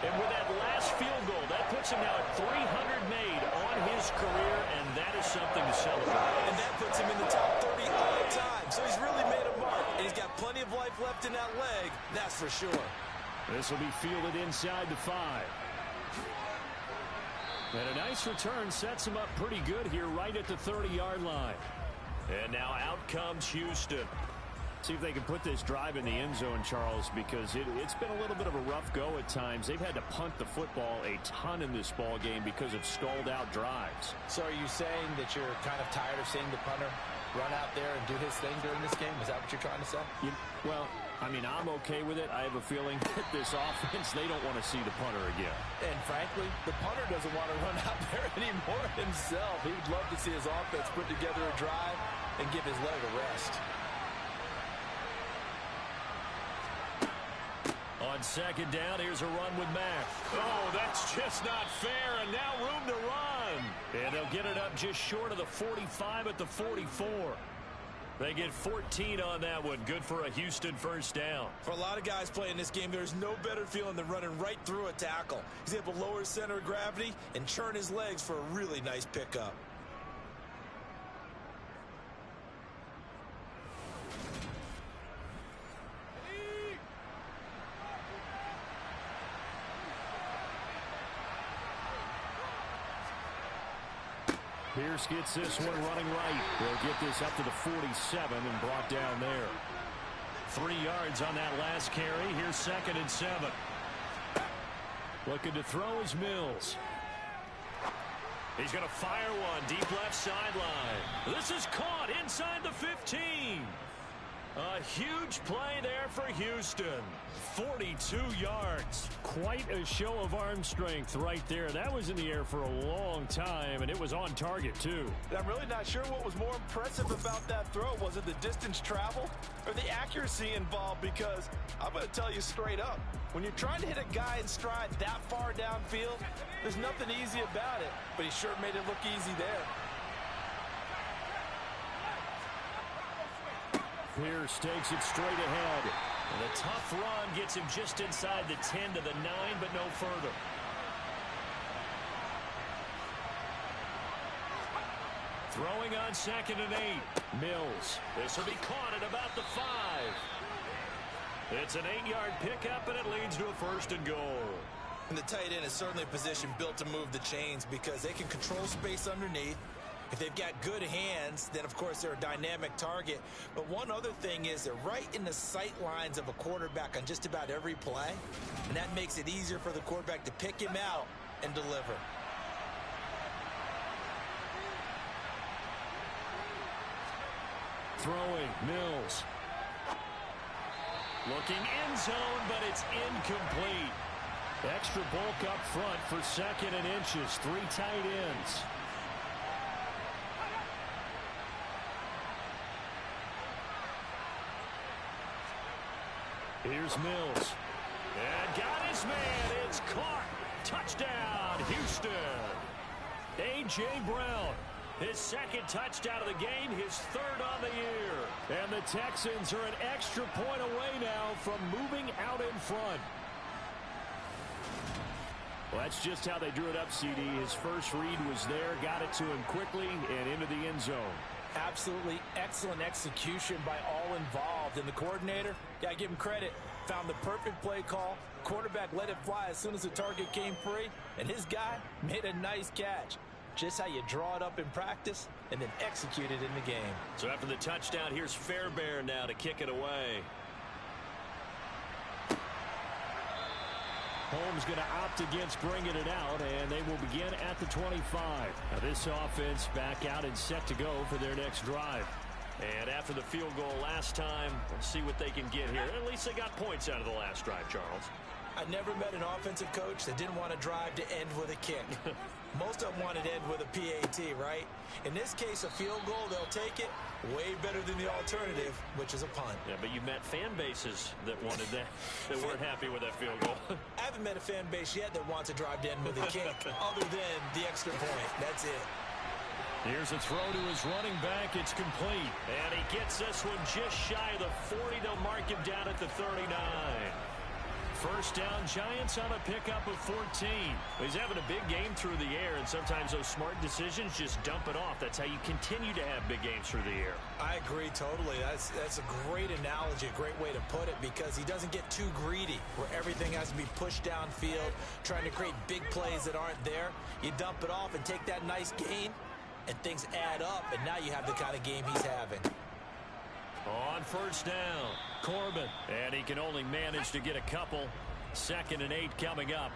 And with that last field goal, that puts him now at 300 made on his career, and that is something to celebrate. And that puts him in the top 30 all time. So he's really made a mark, and he's got plenty of life left in that leg, that's for sure. This will be fielded inside the 5. And a nice return sets him up pretty good here right at the 30-yard line. And now out comes Houston. See if they can put this drive in the end zone, Charles, because it's been a little bit of a rough go at times. They've had to punt the football a ton in this ball game because of stalled-out drives. So are you saying that you're kind of tired of seeing the punter run out there and do his thing during this game? Is that what you're trying to say? Well, I mean, I'm okay with it. I have a feeling that this offense, they don't want to see the punter again. And frankly, the punter doesn't want to run out there anymore himself. He would love to see his offense put together a drive and give his leg a rest. On 2nd down, here's a run with Mack. Oh, that's just not fair, and now room to run. And they'll get it up just short of the 45 at the 44. They get 14 on that one. Good for a Houston 1st down. For a lot of guys playing this game, there's no better feeling than running right through a tackle. He's able to lower his center of gravity and churn his legs for a really nice pickup. Pierce gets this one running right. They'll get this up to the 47 and brought down there. 3 yards on that last carry. Here's 2nd and 7. Looking to throw is Mills. He's going to fire one deep left sideline. This is caught inside the 15. A huge play there for Houston. 42 yards. Quite a show of arm strength right there. That was in the air for a long time, and it was on target, too. I'm really not sure what was more impressive about that throw. Was it the distance traveled or the accuracy involved? Because I'm going to tell you straight up, when you're trying to hit a guy in stride that far downfield, there's nothing easy about it. But he sure made it look easy there. Pierce takes it straight ahead. And a tough run gets him just inside the 10 to the 9, but no further. Throwing on 2nd and 8. Mills. This will be caught at about the 5. It's an 8-yard pickup, and it leads to a 1st and goal. And the tight end is certainly a position built to move the chains because they can control space underneath. If they've got good hands, then, of course, they're a dynamic target. But one other thing is they're right in the sight lines of a quarterback on just about every play. And that makes it easier for the quarterback to pick him out and deliver. Throwing, Mills. Looking end zone, but it's incomplete. Extra bulk up front for 2nd and inches. 3 tight ends. Here's Mills. And got his man. It's caught. Touchdown, Houston. A.J. Brown. His 2nd touchdown of the game, his 3rd on the year. And the Texans are an extra point away now from moving out in front. Well, that's just how they drew it up, CD. His first read was there, got it to him quickly and into the end zone. Absolutely excellent execution by all involved. And the coordinator, got to give him credit, found the perfect play call. Quarterback let it fly as soon as the target came free. And his guy made a nice catch. Just how you draw it up in practice and then execute it in the game. So after the touchdown, here's Fairbairn now to kick it away. Holmes going to opt against bringing it out, and they will begin at the 25. Now this offense back out and set to go for their next drive. And after the field goal last time, let's see what they can get here. At least they got points out of the last drive, Charles. I never met an offensive coach that didn't want to drive to end with a kick. Most of them wanted to end with a PAT, right? In this case, a field goal, they'll take it. Way better than the alternative, which is a punt. Yeah, but you met fan bases that wanted that, that weren't happy with that field goal. I haven't met a fan base yet that wants to drive to end with a kick, other than the extra point. That's it. Here's a throw to his running back. It's complete. And he gets this one just shy of the 40. They'll mark him down at the 39. First down, Giants on a pickup of 14. He's having a big game through the air, and sometimes those smart decisions just dump it off. That's how you continue to have big games through the air. I agree totally. That's a great analogy, a great way to put it, because he doesn't get too greedy where everything has to be pushed downfield, trying to create big plays that aren't there. You dump it off and take that nice gain, and things add up, and now you have the kind of game he's having. On first down, Corbin. And he can only manage to get a couple. 2nd and 8 coming up.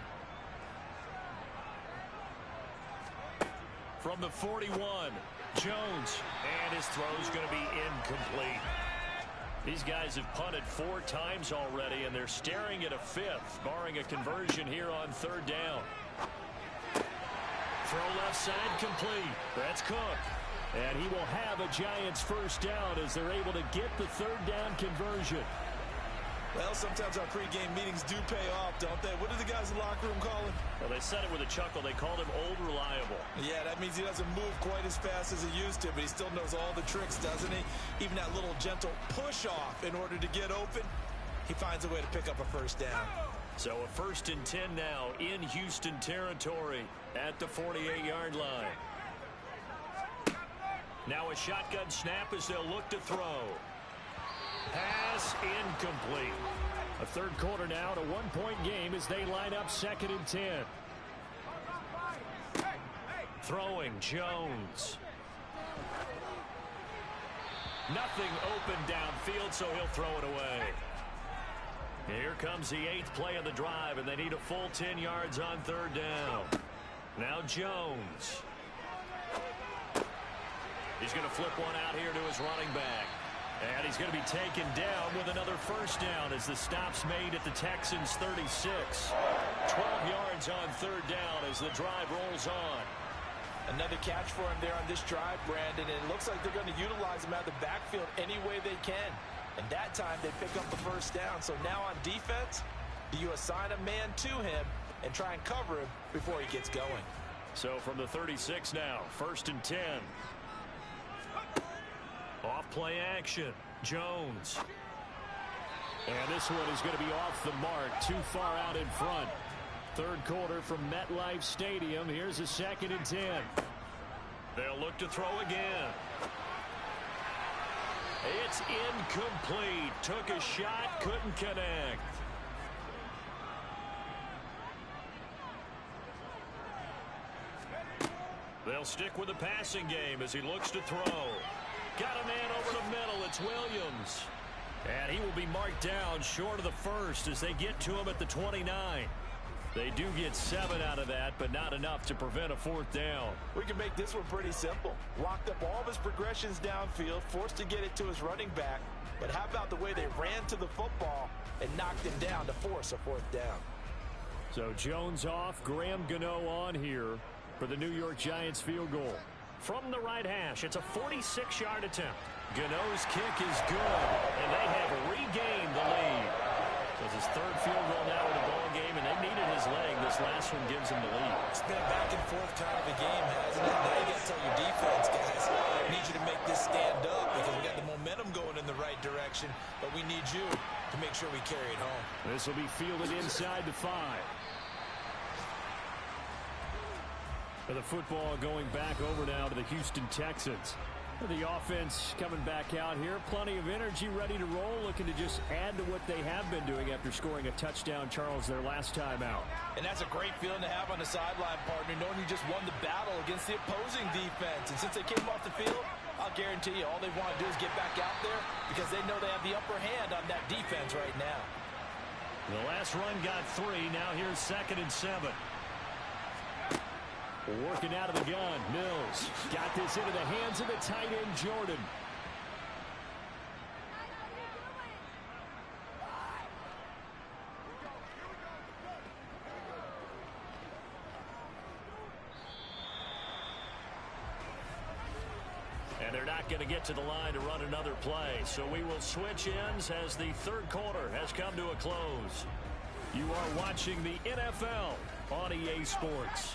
From the 41, Jones. And his throw's going to be incomplete. These guys have punted 4 times already, and they're staring at a 5th, barring a conversion here on 3rd down. Throw left side complete. That's Cook. And he will have a Giants first down as they're able to get the 3rd down conversion. Well, sometimes our pregame meetings do pay off, don't they? What do the guys in the locker room call him? Well, they said it with a chuckle. They called him Old Reliable. Yeah, that means he doesn't move quite as fast as he used to, but he still knows all the tricks, doesn't he? Even that little gentle push-off in order to get open, he finds a way to pick up a first down. So a 1st and 10 now in Houston territory at the 48-yard line. Now a shotgun snap as they'll look to throw. Pass incomplete. A 3rd quarter now, to 1-point game as they line up 2nd and 10. Throwing, Jones. Nothing open downfield, so he'll throw it away. Here comes the 8th play of the drive, and they need a full 10 yards on 3rd down. Now Jones. He's going to flip one out here to his running back. And he's going to be taken down with another first down as the stop's made at the Texans' 36. 12 yards on 3rd down as the drive rolls on. Another catch for him there on this drive, Brandon, and it looks like they're going to utilize him out of the backfield any way they can. And that time they pick up the first down. So now on defense, do you assign a man to him and try and cover him before he gets going? So from the 36 now, 1st and 10. Off play action, Jones. And this one is going to be off the mark, too far out in front. 3rd quarter from MetLife Stadium. Here's a 2nd and 10. They'll look to throw again. It's incomplete. Took a shot, couldn't connect. They'll stick with the passing game as he looks to throw. Got a man over the middle. It's Williams. And he will be marked down short of the first as they get to him at the 29. They do get 7 out of that, but not enough to prevent a 4th down. We can make this one pretty simple. Locked up all of his progressions downfield, forced to get it to his running back. But how about the way they ran to the football and knocked him down to force a 4th down? So Jones off, Graham Gano on here for the New York Giants field goal. From the right hash, it's a 46-yard attempt. Gano's kick is good, and they have regained the lead. So it's his 3rd field goal now in the ball game, and they needed his leg. This last one gives them the lead. It's been a back-and-forth kind of a game, hasn't it? Now you got to tell your defense, guys, I need you to make this stand up because we got the momentum going in the right direction, but we need you to make sure we carry it home. This will be fielded inside the 5. For the football going back over now to the Houston Texans. The offense coming back out here. Plenty of energy, ready to roll, looking to just add to what they have been doing after scoring a touchdown, Charles, their last time out. And that's a great feeling to have on the sideline, partner, knowing you just won the battle against the opposing defense. And since they came off the field, I'll guarantee you all they want to do is get back out there because they know they have the upper hand on that defense right now. The last run got 3. Now here's 2nd and 7. Working out of the gun, Mills got this into the hands of the tight end, Jordan. And they're not going to get to the line to run another play, so we will switch ends as the 3rd quarter has come to a close. You are watching the NFL on EA Sports.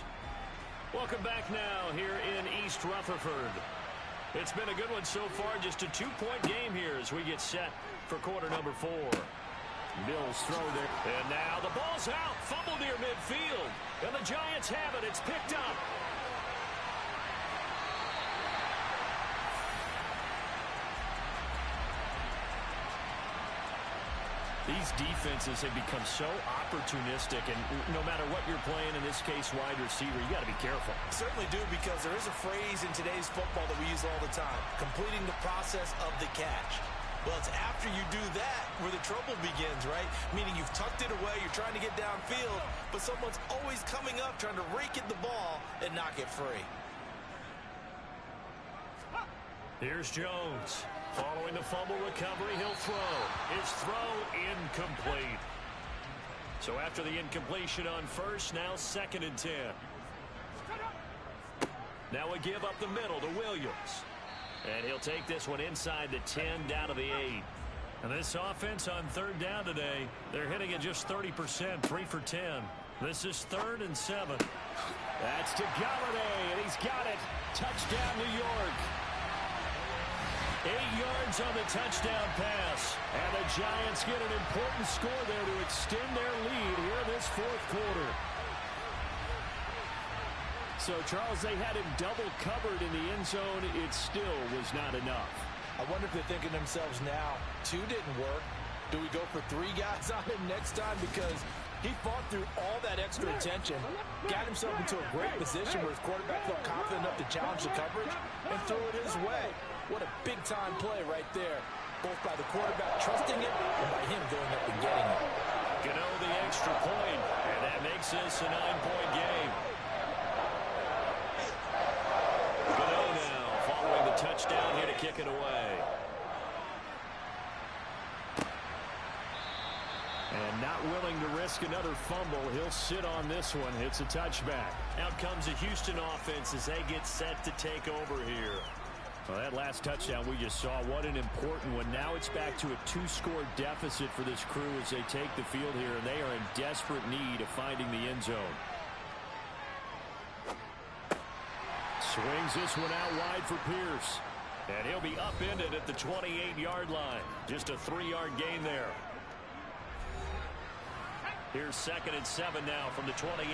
Welcome back now here in East Rutherford. It's been a good one so far, just a 2-point game here as we get set for quarter number 4. Mills throw there. And now the ball's out, fumble near midfield. And the Giants have it, it's picked up. These defenses have become so opportunistic, and no matter what you're playing, in this case wide receiver, you got to be careful. Certainly do, because there is a phrase in today's football that we use all the time, completing the process of the catch. Well, it's after you do that where the trouble begins, right? Meaning you've tucked it away, you're trying to get downfield, but someone's always coming up trying to rake at the ball and knock it free. Here's Jones. Following the fumble recovery, he'll throw. His throw incomplete. So after the incompletion on first, now 2nd and 10. Now a give up the middle to Williams. And he'll take this one inside the 10 down to the 8. And this offense on 3rd down today, they're hitting at just 30%, 3 for 10. This is 3rd and 7. That's to Galladay, and he's got it. Touchdown, New York. 8 yards on the touchdown pass. And the Giants get an important score there to extend their lead here in this 4th quarter. So, Charles, they had him double covered in the end zone. It still was not enough. I wonder if they're thinking to themselves now, 2 didn't work. Do we go for 3 guys on him next time? Because He fought through all that extra attention, got himself into a great position where his quarterback felt confident enough to challenge the coverage and throw it his way. What a big-time play right there, both by the quarterback trusting it and by him going up and getting it. Gano the extra point, and that makes this a 9-point game. Gano now following the touchdown here to kick it away. And not willing to risk another fumble. He'll sit on this one. It's a touchback. Out comes the Houston offense as they get set to take over here. Well, that last touchdown we just saw, what an important one. Now it's back to a 2-score deficit for this crew as they take the field here, and they are in desperate need of finding the end zone. Swings this one out wide for Pierce. And he'll be upended at the 28-yard line. Just a 3-yard gain there. Here's 2nd and 7 now from the 28.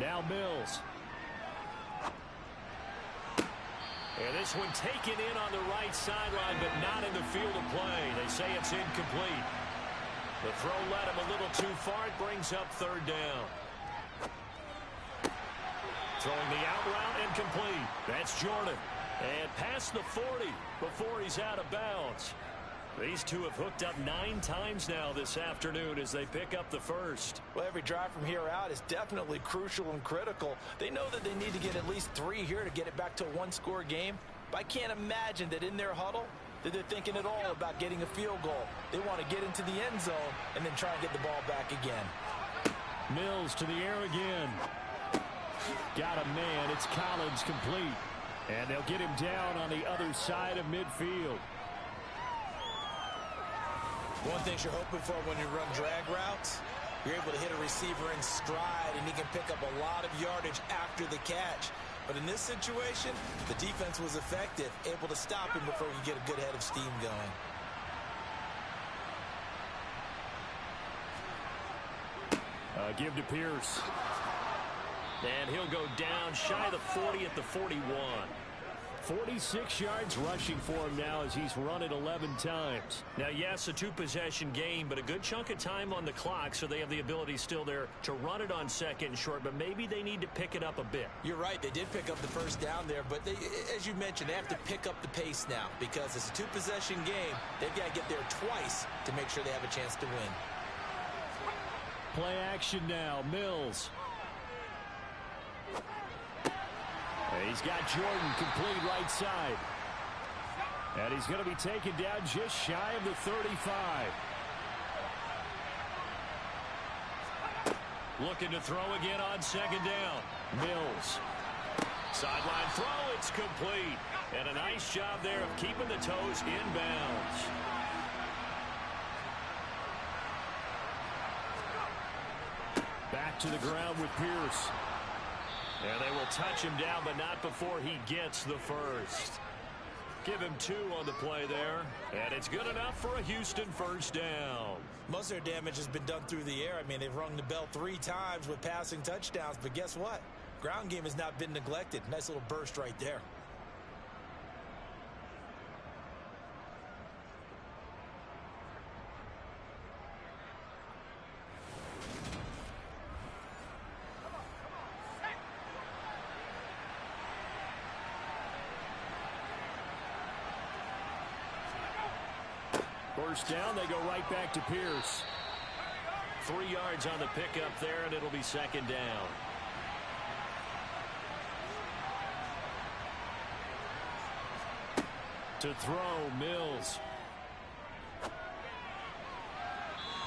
Now Mills. And this one taken in on the right sideline, but not in the field of play. They say it's incomplete. The throw led him a little too far. It brings up 3rd down. Throwing the out route incomplete. That's Jordan. And past the 40 before he's out of bounds. These two have hooked up 9 times now this afternoon as they pick up the first. Well, every drive from here out is definitely crucial and critical. They know that they need to get at least 3 here to get it back to a 1-score game. But I can't imagine that in their huddle that they're thinking at all about getting a field goal. They want to get into the end zone and then try and get the ball back again. Mills to the air again. Got a man. It's Collins complete. And they'll get him down on the other side of midfield. One thing you're hoping for when you run drag routes, you're able to hit a receiver in stride, and he can pick up a lot of yardage after the catch. But in this situation, the defense was effective, able to stop him before he could get a good head of steam going. Give to Pierce. And he'll go down shy of the 40 at the 41. 46 yards rushing for him now as he's run it 11 times. Now, yes, a 2-possession game, but a good chunk of time on the clock, so they have the ability still there to run it on 2nd and short, but maybe they need to pick it up a bit. You're right. They did pick up the first down there, but they, as you mentioned, they have to pick up the pace now because it's a 2-possession game. They've got to get there twice to make sure they have a chance to win. Play action now. Mills. He's got Jordan complete right side. And he's going to be taken down just shy of the 35. Looking to throw again on 2nd down. Mills. Sideline throw. It's complete. And a nice job there of keeping the toes inbounds. Back to the ground with Pierce. And they will touch him down, but not before he gets the first. Give him 2 on the play there. And it's good enough for a Houston first down. Most of their damage has been done through the air. I mean, they've rung the bell 3 times with passing touchdowns. But guess what? Ground game has not been neglected. Nice little burst right there. First down, they go right back to Pierce. 3 yards on the pickup there, and it'll be 2nd down. To throw, Mills.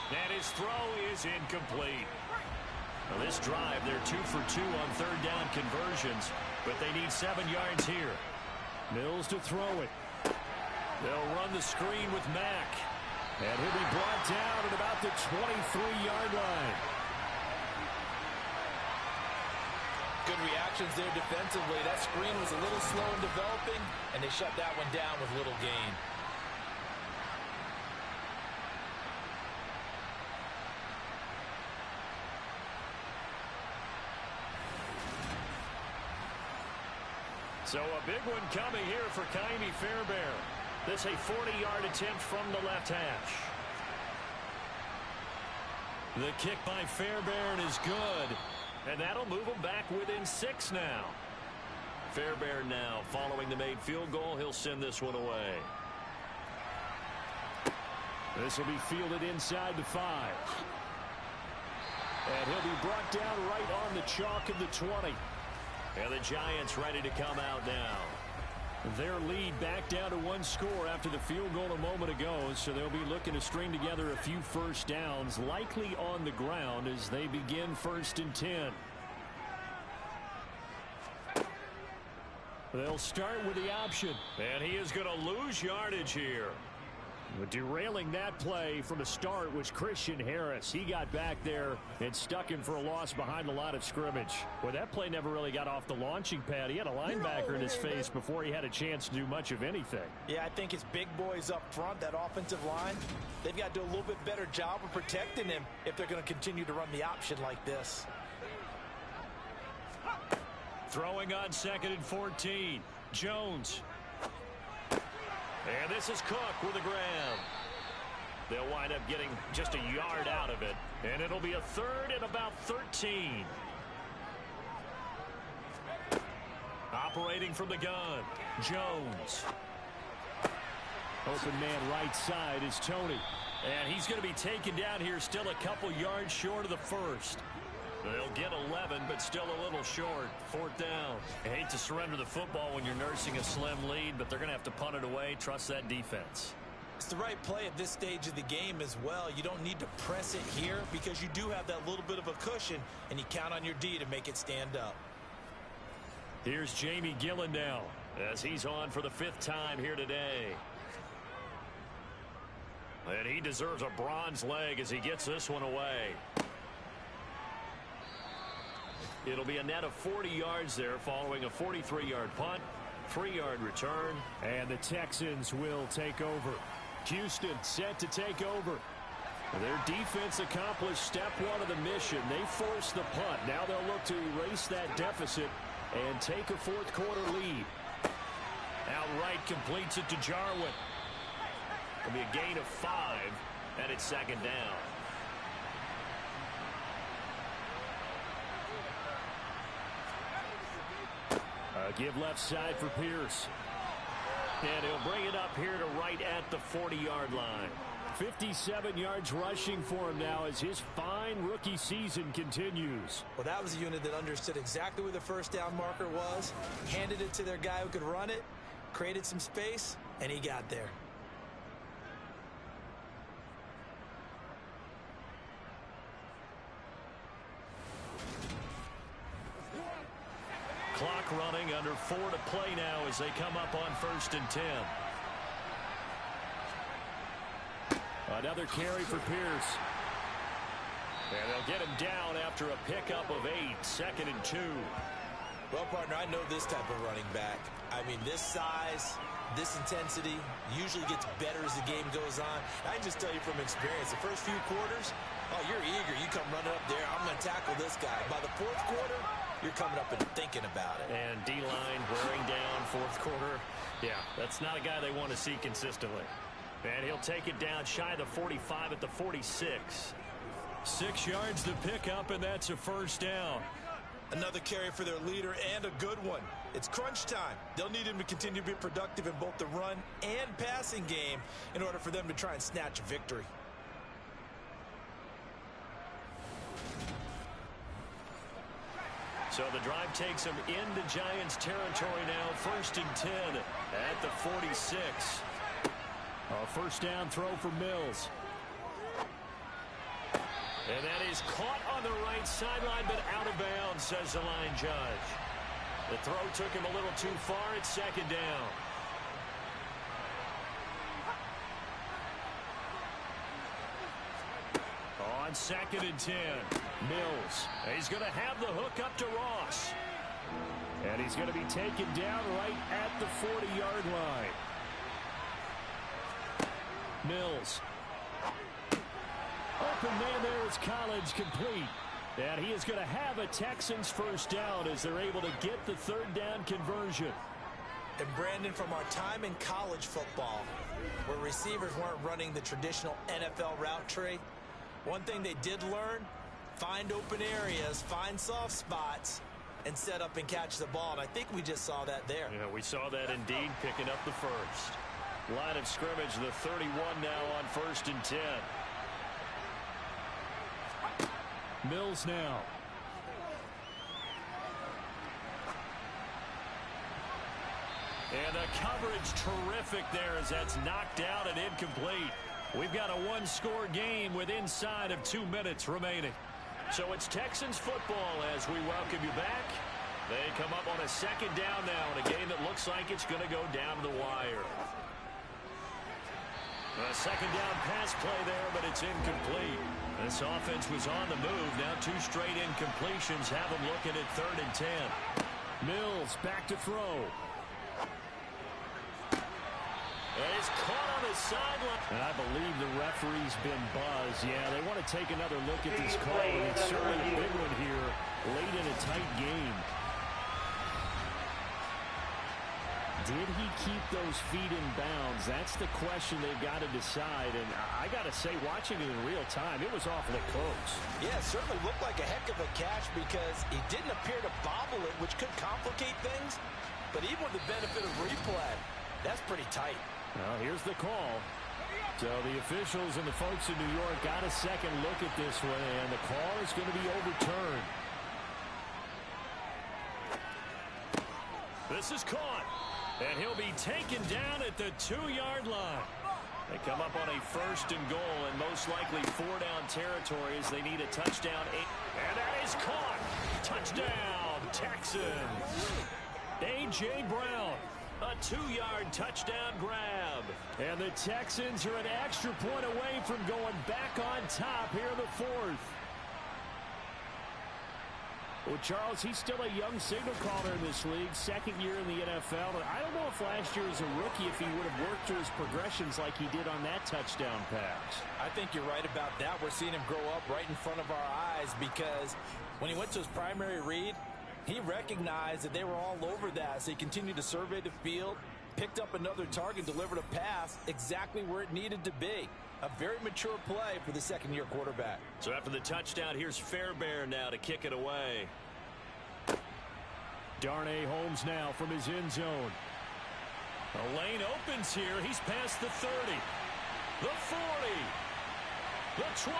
And his throw is incomplete. Now this drive, they're 2 for 2 on 3rd down conversions, but they need 7 yards here. Mills to throw it. They'll run the screen with Mack. And he'll be brought down at about the 23-yard line. Good reactions there defensively. That screen was a little slow in developing, and they shut that one down with little gain. So a big one coming here for Kaimi Fairbairn. This a 40-yard attempt from the left hash. The kick by Fairbairn is good. And that'll move him back within 6 now. Fairbairn now following the made field goal. He'll send this one away. This will be fielded inside the 5. And he'll be brought down right on the chalk of the 20. And the Giants ready to come out now. Their lead back down to 1 score after the field goal a moment ago, so they'll be looking to string together a few first downs, likely on the ground as they begin 1st and 10. They'll start with the option. And he is going to lose yardage here. Derailing that play from the start was Christian Harris. He got back there and stuck him for a loss behind the line of scrimmage. Well, that play never really got off the launching pad. He had a linebacker in his face before he had a chance to do much of anything. Yeah, I think his big boys up front, that offensive line, they've got to do a little bit better job of protecting him if they're going to continue to run the option like this. Throwing on 2nd and 14. Jones. And this is Cook with a grab. They'll wind up getting just a yard out of it. And it'll be a 3rd and about 13. Operating from the gun, Jones. Open man right side is Tony. And he's going to be taken down here still a couple yards short of the 1st. They'll get 11, but still a little short. 4th down. I hate to surrender the football when you're nursing a slim lead, but they're going to have to punt it away. Trust that defense. It's the right play at this stage of the game as well. You don't need to press it here because you do have that little bit of a cushion, and you count on your D to make it stand up. Here's Jamie Gillen now as he's on for the 5th time here today. And he deserves a bronze leg as he gets this one away. It'll be a net of 40 yards there following a 43-yard punt, 3-yard return. And the Texans will take over. Houston set to take over. Their defense accomplished step 1 of the mission. They forced the punt. Now they'll look to erase that deficit and take a 4th quarter lead. Outright completes it to Jarwin. It'll be a gain of 5, and it's 2nd down. Give left side for Pierce. And he'll bring it up here to right at the 40-yard line. 57 yards rushing for him now as his fine rookie season continues. Well, that was a unit that understood exactly where the 1st down marker was, handed it to their guy who could run it, created some space, and he got there. Clock running, under 4 to play now as they come up on 1st and 10. Another carry for Pierce. And they'll get him down after a pickup of 8, 2nd and 2. Well, partner, I know this type of running back. I mean, this size, this intensity usually gets better as the game goes on. I can just tell you from experience, the first few quarters, oh, you're eager. You come running up there, I'm going to tackle this guy. By the 4th quarter, you're coming up and thinking about it. And D-line wearing down 4th quarter. Yeah, that's not a guy they want to see consistently. And he'll take it down shy of the 45 at the 46. 6 yards to pick up, and that's a 1st down. Another carry for their leader, and a good one. It's crunch time. They'll need him to continue to be productive in both the run and passing game in order for them to try and snatch a victory. So the drive takes him into Giants territory now. 1st and 10 at the 46. A 1st down throw for Mills. And that is caught on the right sideline, but out of bounds, says the line judge. The throw took him a little too far. It's 2nd down. On 2nd and 10, Mills. He's going to have the hook up to Ross. And he's going to be taken down right at the 40-yard line. Mills. Open man there is Collins, complete. And he is going to have a Texans 1st down as they're able to get the 3rd down conversion. And Brandon, from our time in college football, where receivers weren't running the traditional NFL route tree, One thing they did learn, find open areas, find soft spots, and set up and catch the ball. And I think we just saw that there. Yeah, we saw that indeed, picking up the first. Line of scrimmage, the 31 now on 1st and 10. Mills now. And the coverage terrific there as that's knocked out and incomplete. We've got a one-score game with inside of 2 minutes remaining. So it's Texans football as we welcome you back. They come up on a 2nd down now in a game that looks like it's going to go down the wire. A 2nd down pass play there, but it's incomplete. This offense was on the move. Now 2 straight incompletions have them looking at 3rd and 10. Mills back to throw. And it's caught on the sideline. And I believe the referee's been buzzed. Yeah, they want to take another look at this call. And it's certainly a big one here late in a tight game. Did he keep those feet in bounds? That's the question they've got to decide. And I got to say, watching it in real time, it was awfully close. Yeah, it certainly looked like a heck of a catch because he didn't appear to bobble it, which could complicate things. But even with the benefit of replay, that's pretty tight. Well, here's the call. So the officials and the folks in New York got a second look at this one, and the call is going to be overturned. This is caught. And he'll be taken down at the 2-yard line. They come up on a 1st and goal, and most likely 4-down territory as they need a touchdown. And that is caught. Touchdown, Texans. A.J. Brown, a 2-yard touchdown grab. And the Texans are an extra point away from going back on top here in the 4th. Well, Charles, he's still a young signal caller in this league, 2nd year in the NFL. But I don't know if last year as a rookie, if he would have worked through his progressions like he did on that touchdown pass. I think you're right about that. We're seeing him grow up right in front of our eyes because when he went to his primary read, he recognized that they were all over that. So he continued to survey the field, picked up another target, delivered a pass exactly where it needed to be. A very mature play for the 2nd-year quarterback. So after the touchdown, here's Fairbairn now to kick it away. Darnay Holmes now from his end zone. The lane opens here. He's past the 30, the 40, the 20.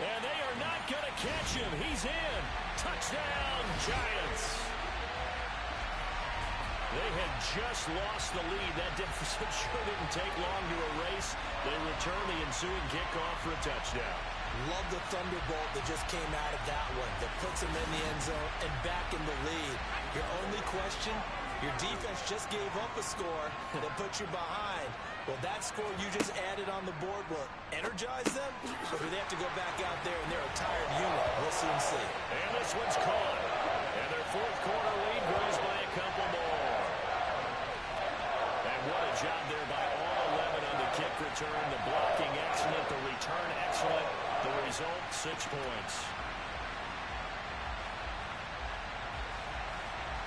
And they are not going to catch him. He's in. Touchdown, Giants. They had just lost the lead. That deficit sure didn't take long to erase. They return the ensuing kickoff for a touchdown. Love the thunderbolt that just came out of that one. That puts them in the end zone and back in the lead. Your only question, your defense just gave up a score that puts you behind. Well, that score you just added on the board will energize them, or do they have to go back out there and they're a tired unit? We'll soon see. And this one's caught. And their 4th quarter lead grows by a couple more. What a job there by all 11 on the kick return. The blocking excellent, the return excellent. The result, 6 points.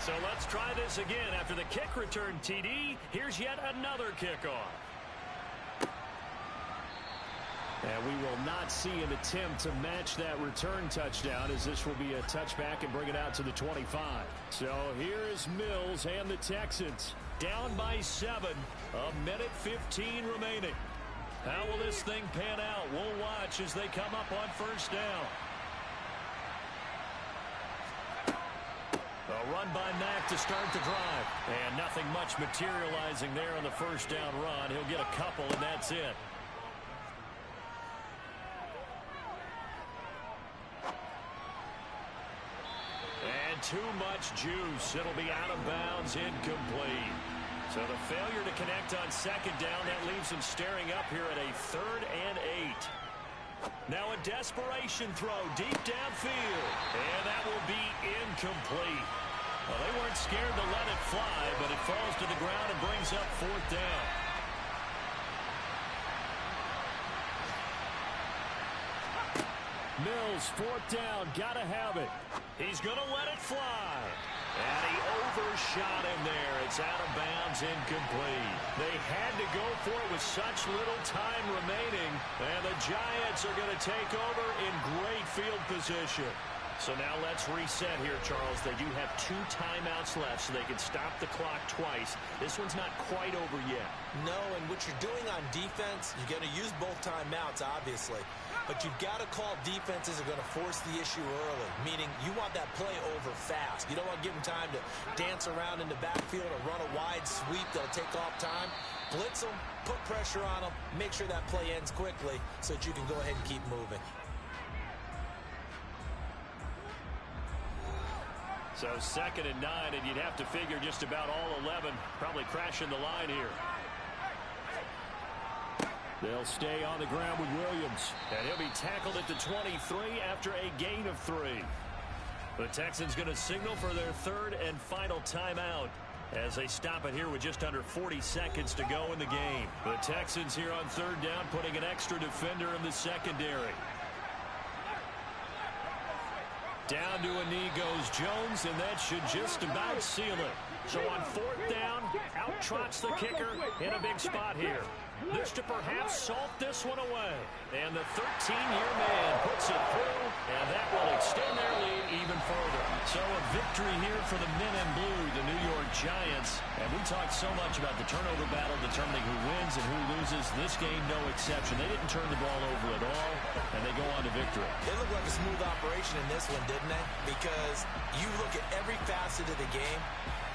So let's try this again. After the kick return, TD, here's yet another kickoff. And we will not see an attempt to match that return touchdown, as this will be a touchback and bring it out to the 25. So here is Mills and the Texans. Down by 7, a minute 15 remaining. How will this thing pan out? We'll watch as they come up on 1st down. A run by Mack to start the drive. And nothing much materializing there on the 1st down run. He'll get a couple, and that's it. And too much juice. It'll be out of bounds, incomplete. So the failure to connect on 2nd down, that leaves them staring up here at a 3rd and 8. Now a desperation throw deep downfield. And that will be incomplete. Well, they weren't scared to let it fly, but it falls to the ground and brings up 4th down. Mills, 4th down, gotta have it. He's gonna let it fly. And he overshot him there. It's out of bounds, incomplete. They had to go for it with such little time remaining. And the Giants are going to take over in great field position. So now let's reset here, Charles. They do have 2 timeouts left, so they can stop the clock twice. This one's not quite over yet. No, and what you're doing on defense, you're going to use both timeouts, obviously. But you've got to call defenses are going to force the issue early, meaning you want that play over fast. You don't want to give them time to dance around in the backfield or run a wide sweep that'll take off time. Blitz them, put pressure on them, make sure that play ends quickly so that you can go ahead and keep moving. So 2nd and 9, and you'd have to figure just about all 11 probably crashing the line here. They'll stay on the ground with Williams. And he'll be tackled at the 23 after a gain of 3. The Texans going to signal for their 3rd and final timeout as they stop it here with just under 40 seconds to go in the game. The Texans here on 3rd down putting an extra defender in the secondary. Down to a knee goes Jones, and that should just about seal it. So on 4th down, out trots the kicker in a big spot here. Looks to perhaps salt this one away. And the 13-year man puts it through, and that will extend their lead even further. So a victory here for the men in blue, the New York Giants. And we talked so much about the turnover battle determining who wins and who loses. This game, no exception. They didn't turn the ball over at all, and they go on to victory. It looked like a smooth operation in this one, didn't it? Because you look at every facet of the game,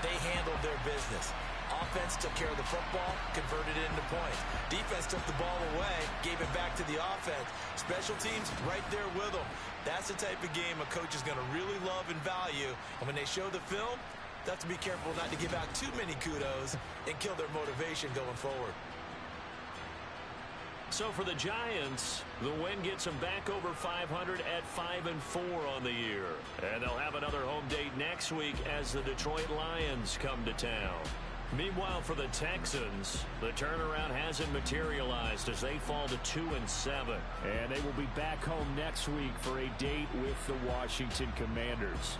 they handled their business. Offense took care of the football, converted it into points. Defense took the ball away, gave it back to the offense. Special teams right there with them. That's the type of game a coach is going to really love and value. And when they show the film, they have to be careful not to give out too many kudos and kill their motivation going forward. So for the Giants, the win gets them back over 500 at 5-4 on the year. And they'll have another home date next week as the Detroit Lions come to town. Meanwhile, for the Texans, the turnaround hasn't materialized as they fall to 2-7. And they will be back home next week for a date with the Washington Commanders.